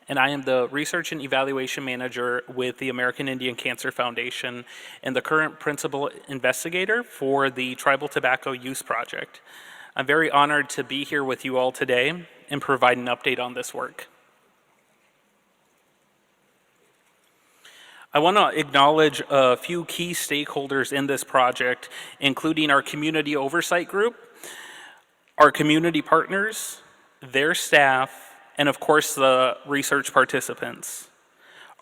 and I am the Research and Evaluation Manager with the American Indian Cancer Foundation and the current Principal Investigator for the Tribal Tobacco Use Project. I'm very honored to be here with you all today and provide an update on this work. I want to acknowledge a few key stakeholders in this project, including our community oversight group, our community partners, their staff, and of course the research participants.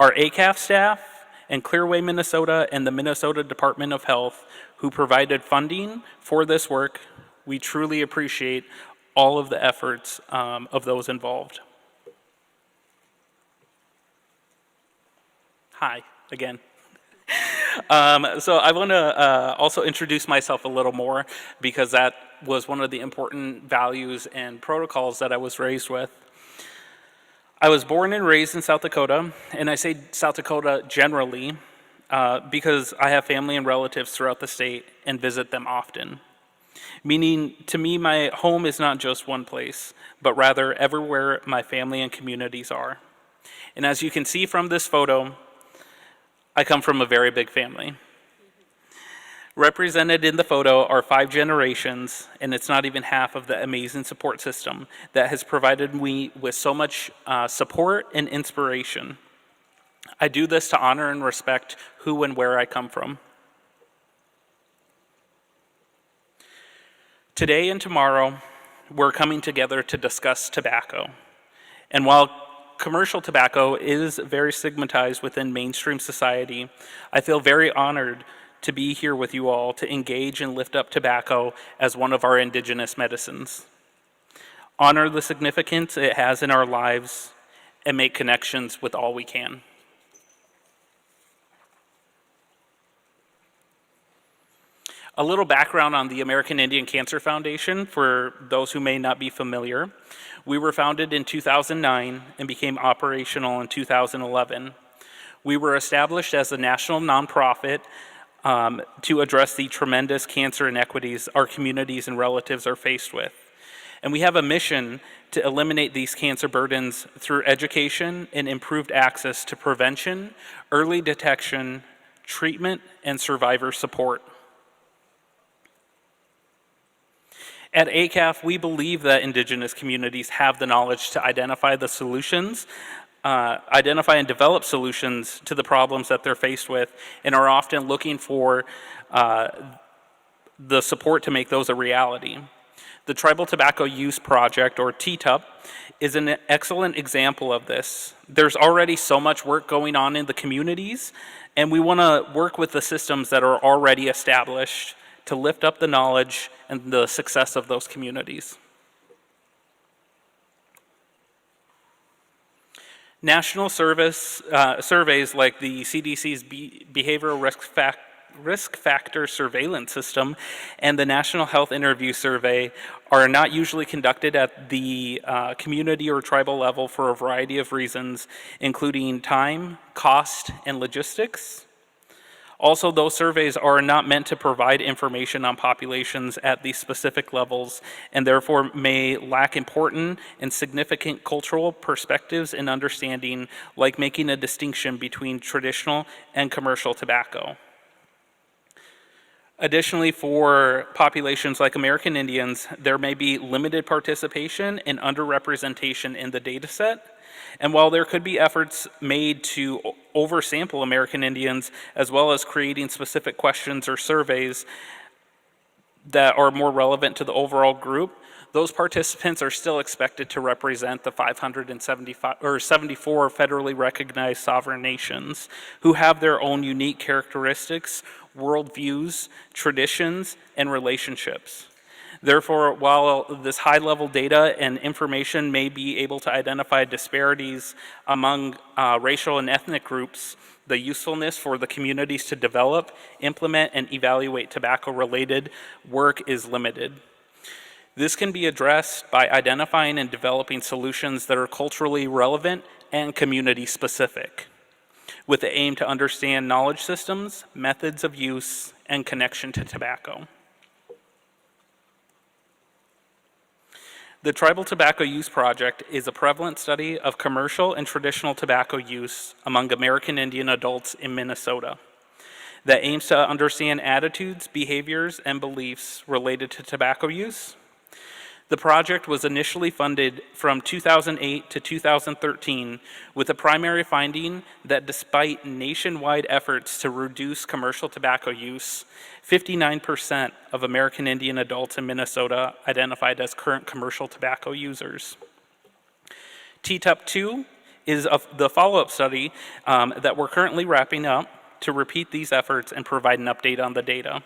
Our ACAF staff and Clearway, Minnesota, and the Minnesota Department of Health who provided funding for this work. We truly appreciate all of the efforts of those involved. Hi, again. So I want to also introduce myself a little more because that was one of the important values and protocols that I was raised with. I was born and raised in South Dakota, and I say South Dakota generally because I have family and relatives throughout the state and visit them often. Meaning, to me, my home is not just one place, but rather everywhere my family and communities are. And as you can see from this photo, I come from a very big family. Represented in the photo are 5 generations, and it's not even half of the amazing support system that has provided me with so much support and inspiration. I do this to honor and respect who and where I come from. Today and tomorrow, we're coming together to discuss tobacco. And while commercial tobacco is very stigmatized within mainstream society, I feel very honored to be here with you all to engage and lift up tobacco as one of our indigenous medicines. Honor the significance it has in our lives and make connections with all we can. A little background on the American Indian Cancer Foundation for those who may not be familiar. We were founded in 2009 and became operational in 2011. We were established as a national nonprofit to address the tremendous cancer inequities our communities and relatives are faced with. And we have a mission to eliminate these cancer burdens through education and improved access to prevention, early detection, treatment, and survivor support. At ACAF, we believe that Indigenous communities have the knowledge to identify the solutions, identify and develop solutions to the problems that they're faced with, and are often looking for the support to make those a reality. The Tribal Tobacco Use Project, or TTUP, is an excellent example of this. There's already so much work going on in the communities, and we want to work with the systems that are already established to lift up the knowledge and the success of those communities. National surveys like the CDC's Behavioral Risk Factor Surveillance System and the National Health Interview Survey are not usually conducted at the community or tribal level for a variety of reasons, including time, cost, and logistics. Also, those surveys are not meant to provide information on populations at these specific levels and therefore may lack important and significant cultural perspectives and understanding, like making a distinction between traditional and commercial tobacco. Additionally, for populations like American Indians, there may be limited participation and underrepresentation in the data set. And while there could be efforts made to oversample American Indians, as well as creating specific questions or surveys that are more relevant to the overall group, those participants are still expected to represent the 74 federally recognized sovereign nations who have their own unique characteristics, worldviews, traditions, and relationships. Therefore, while this high-level data and information may be able to identify disparities among racial and ethnic groups, the usefulness for the communities to develop, implement, and evaluate tobacco-related work is limited. This can be addressed by identifying and developing solutions that are culturally relevant and community-specific, with the aim to understand knowledge systems, methods of use, and connection to tobacco. The Tribal Tobacco Use Project is a prevalent study of commercial and traditional tobacco use among American Indian adults in Minnesota that aims to understand attitudes, behaviors, and beliefs related to tobacco use. The project was initially funded from 2008 to 2013 with the primary finding that despite nationwide efforts to reduce commercial tobacco use, 59% of American Indian adults in Minnesota identified as current commercial tobacco users. TTUP-2 is the follow-up study that we're currently wrapping up to repeat these efforts and provide an update on the data.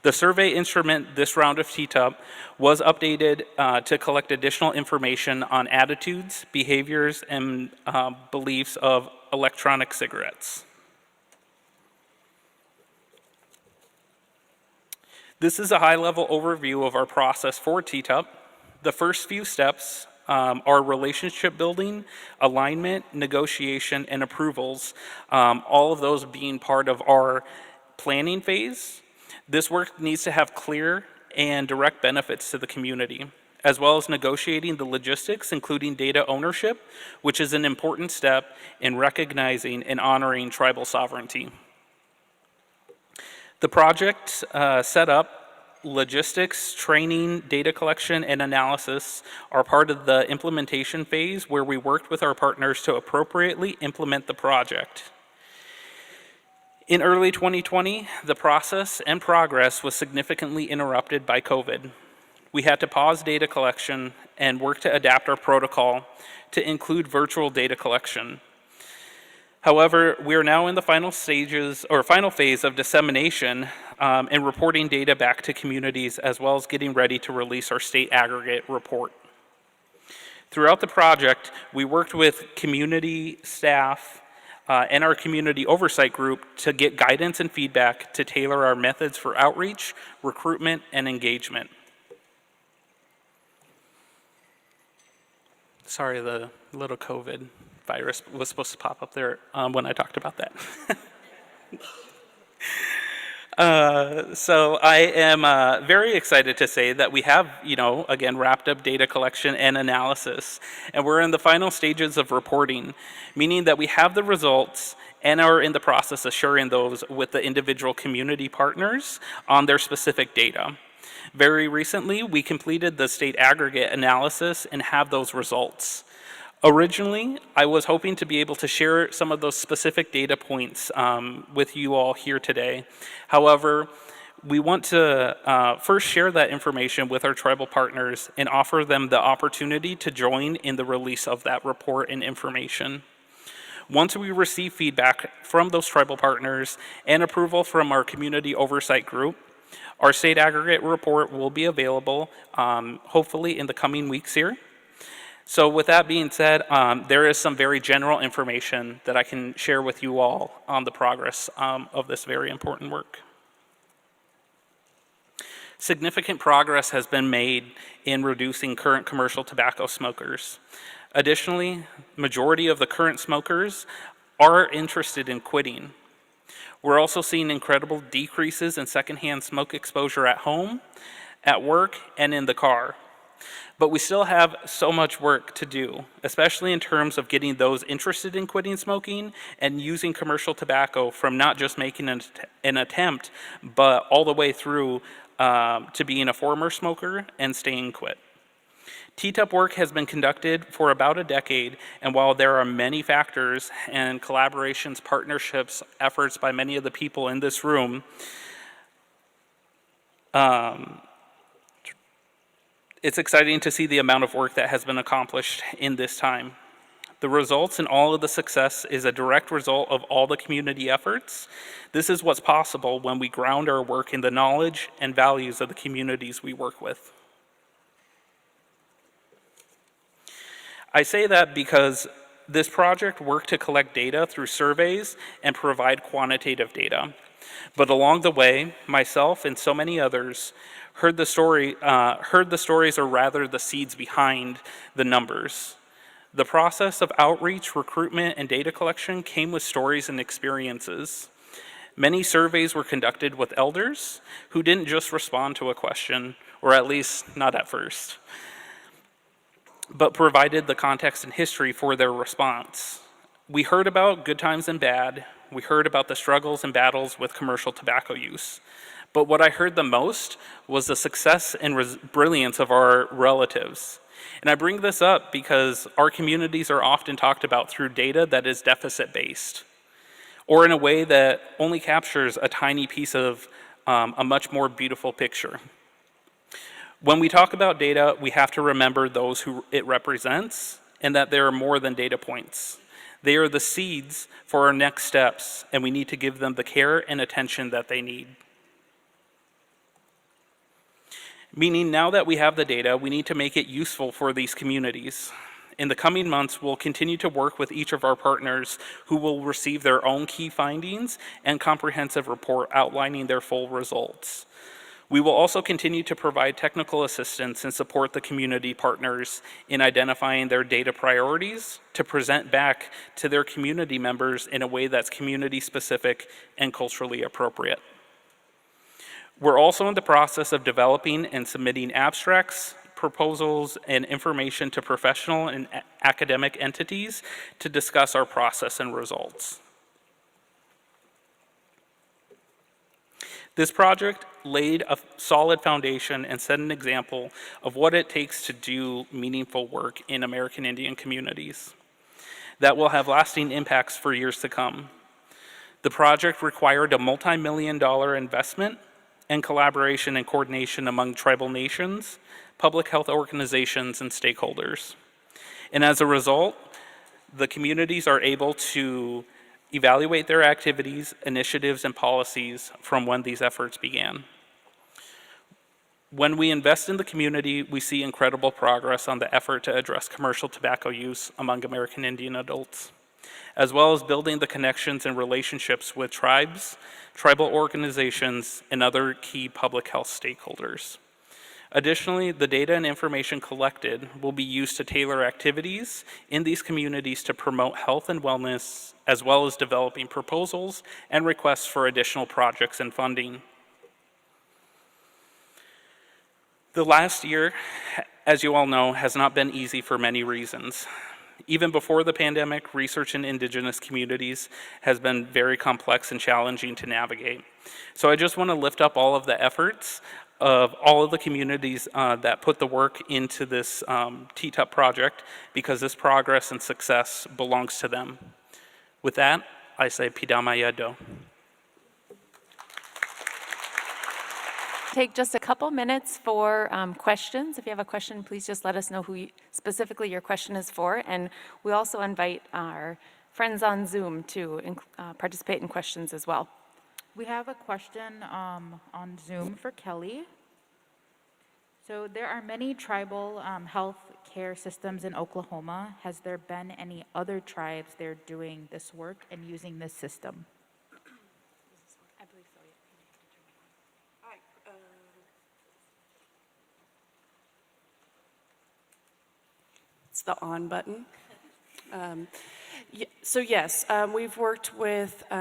The survey instrument this round of TTUP was updated to collect additional information on attitudes, behaviors, and beliefs of electronic cigarettes. This is a high-level overview of our process for TTUP. The first few steps are relationship building, alignment, negotiation, and approvals, all of those being part of our planning phase. This work needs to have clear and direct benefits to the community, as well as negotiating the logistics, including data ownership, which is an important step in recognizing and honoring tribal sovereignty. The project setup, logistics, training, data collection, and analysis are part of the implementation phase where we worked with our partners to appropriately implement the project. In early 2020, the process and progress was significantly interrupted by COVID. We had to pause data collection and work to adapt our protocol to include virtual data collection. However, we are now in the final phase of dissemination and reporting data back to communities, as well as getting ready to release our state aggregate report. Throughout the project, we worked with community staff and our community oversight group to get guidance and feedback to tailor our methods for outreach, recruitment, and engagement. Sorry, the little COVID virus was supposed to pop up there when I talked about that. So I am very excited to say that we have, again, wrapped up data collection and analysis, and we're in the final stages of reporting, meaning that we have the results and are in the process of sharing those with the individual community partners on their specific data. Very recently, we completed the state aggregate analysis and have those results. Originally, I was hoping to be able to share some of those specific data points with you all here today. However, we want to first share that information with our tribal partners and offer them the opportunity to join in the release of that report and information. Once we receive feedback from those tribal partners and approval from our community oversight group, our state aggregate report will be available hopefully in the coming weeks here. So with that being said, there is some very general information that I can share with you all on the progress of this very important work. Significant progress has been made in reducing current commercial tobacco smokers. Additionally, majority of the current smokers are interested in quitting. We're also seeing incredible decreases in secondhand smoke exposure at home, at work, and in the car. But we still have so much work to do, especially in terms of getting those interested in quitting smoking and using commercial tobacco from not just making an attempt, but all the way through to being a former smoker and staying quit. TTUP work has been conducted for about a decade, and while there are many factors and collaborations, partnerships, efforts by many of the people in this room, it's exciting to see the amount of work that has been accomplished in this time. The results and all of the success is a direct result of all the community efforts. This is what's possible when we ground our work in the knowledge and values of the communities we work with. I say that because this project worked to collect data through surveys and provide quantitative data. But along the way, myself and so many others heard the stories, or rather the seeds behind the numbers. The process of outreach, recruitment, and data collection came with stories and experiences. Many surveys were conducted with elders who didn't just respond to a question, or at least not at first, but provided the context and history for their response. We heard about good times and bad. We heard about the struggles and battles with commercial tobacco use. But what I heard the most was the success and brilliance of our relatives. And I bring this up because our communities are often talked about through data that is deficit-based, or in a way that only captures a tiny piece of a much more beautiful picture. When we talk about data, we have to remember those who it represents and that there are more than data points. They are the seeds for our next steps, and we need to give them the care and attention that they need. Meaning now that we have the data, we need to make it useful for these communities. In the coming months, we'll continue to work with each of our partners who will receive their own key findings and comprehensive report outlining their full results. We will also continue to provide technical assistance and support the community partners in identifying their data priorities to present back to their community members in a way that's community specific and culturally appropriate. We're also in the process of developing and submitting abstracts, proposals, and information to professional and academic entities to discuss our process and results. This project laid a solid foundation and set an example of what it takes to do meaningful work in American Indian communities that will have lasting impacts for years to come. The project required a multi-million-dollar investment and collaboration and coordination among tribal nations, public health organizations, and stakeholders. And as a result, the communities are able to evaluate their activities, initiatives, and policies from when these efforts began. When we invest in the community, we see incredible progress on the effort to address commercial tobacco use among American Indian adults, as well as building the connections and relationships with tribes, tribal organizations, and other key public health stakeholders. Additionally, the data and information collected will be used to tailor activities in these communities to promote health and wellness, as well as developing proposals and requests for additional projects and funding. The last year, as you all know, has not been easy for many reasons. Even before the pandemic, research in Indigenous communities has been very complex and challenging to navigate. So I just want to lift up all of the efforts of all of the communities that put the work into this TTUP project, because this progress and success belongs to them. With that, I say Pidama Yado. Take just a couple minutes for questions. If you have a question, please just let us know who specifically your question is for. And we also invite our friends on Zoom to participate in questions as well. We have a question on Zoom for Kelly. So there are many tribal health care systems in Oklahoma. Has there been any other tribes there doing this work and using this system? It's the on button. So yes, we've worked with, we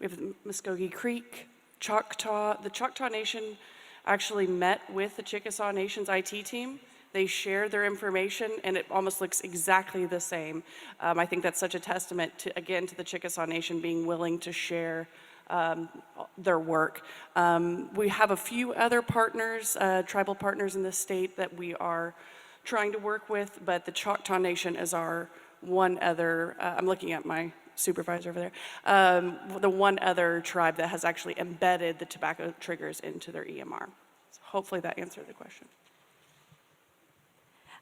have Muskogee Creek, Choctaw. The Choctaw Nation actually met with the Chickasaw Nation's IT team. They shared their information, and it almost looks exactly the same. I think that's such a testament to, again, to the Chickasaw Nation being willing to share their work. We have a few other partners, tribal partners in the state that we are trying to work with, but the Choctaw Nation is our one other, I'm looking at my supervisor over there, the one other tribe that has actually embedded the tobacco triggers into their EMR. So hopefully that answered the question.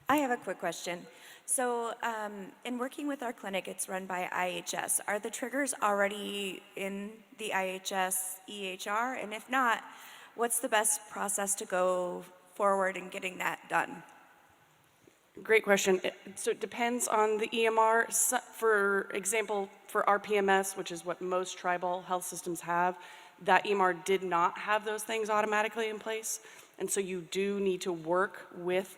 I have a quick question. So in working with our clinic, it's run by IHS. Are the triggers already in the IHS EHR? And if not, what's the best process to go forward in getting that done? Great question. So it depends on the EMR. For example, for RPMS, which is what most tribal health systems have, that EMR did not have those things automatically in place. And so you do need to work with,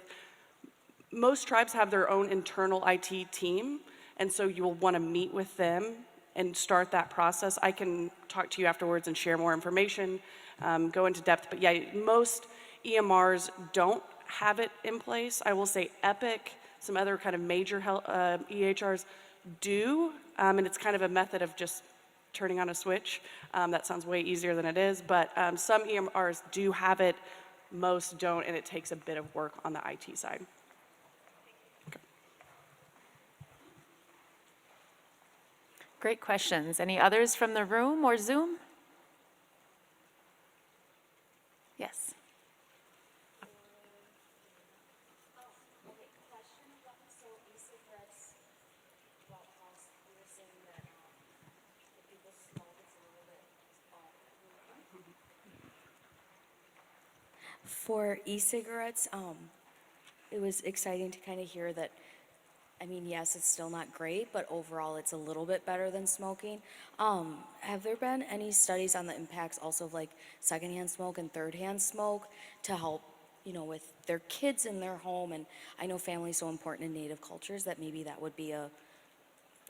most tribes have their own internal IT team, and so you will want to meet with them and start that process. I can talk to you afterwards and share more information, go into depth, but yeah, most EMRs don't have it in place. I will say Epic, some other kind of major EHRs do, and it's kind of a method of just turning on a switch. That sounds way easier than it is, but some EMRs do have it, most don't, and it takes a bit of work on the IT side. Great questions. Any others from the room or Zoom? Yes. For e-cigarettes, it was exciting to kind of hear that I mean, yes, it's still not great, but overall it's a little bit better than smoking. Have there been any studies on the impacts also of like secondhand smoke and thirdhand smoke to help, with their kids in their home? And I know family's so important in Native cultures that maybe that would be a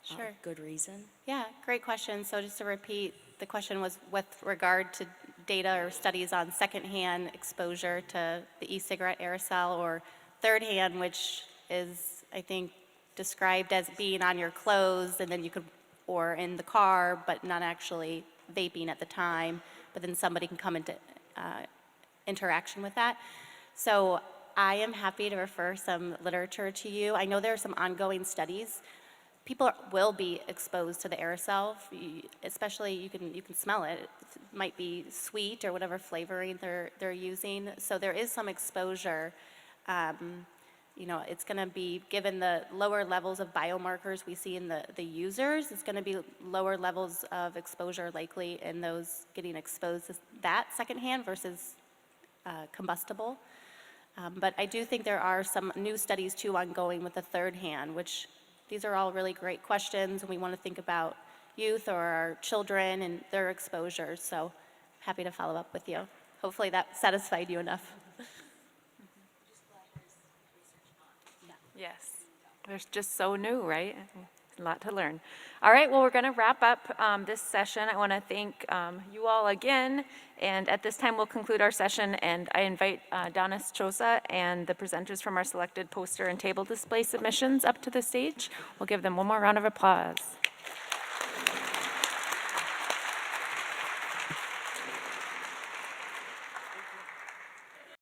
Sure. good reason. Yeah, great question. So just to repeat, the question was with regard to data or studies on secondhand exposure to the e-cigarette aerosol, or thirdhand, which is, I think, described as being on your clothes and then you could, or in the car, but not actually vaping at the time, but then somebody can come into interaction with that. So I am happy to refer some literature to you. I know there are some ongoing studies. People will be exposed to the aerosol, especially you can smell it. It might be sweet or whatever flavoring they're using. So there is some exposure. It's going to be, given the lower levels of biomarkers we see in the users, it's going to be lower levels of exposure likely in those getting exposed to that secondhand versus combustible. But I do think there are some new studies too ongoing with the third hand, which these are all really great questions, and we want to think about youth or our children and their exposures. So happy to follow up with you. Hopefully that satisfied you enough. Yes, they're just so new, right? A lot to learn. All right, well, we're going to wrap up this session. I want to thank you all again, and at this time, we'll conclude our session, and I invite Donna Chosa and the presenters from our selected poster and table display submissions up to the stage. We'll give them one more round of applause.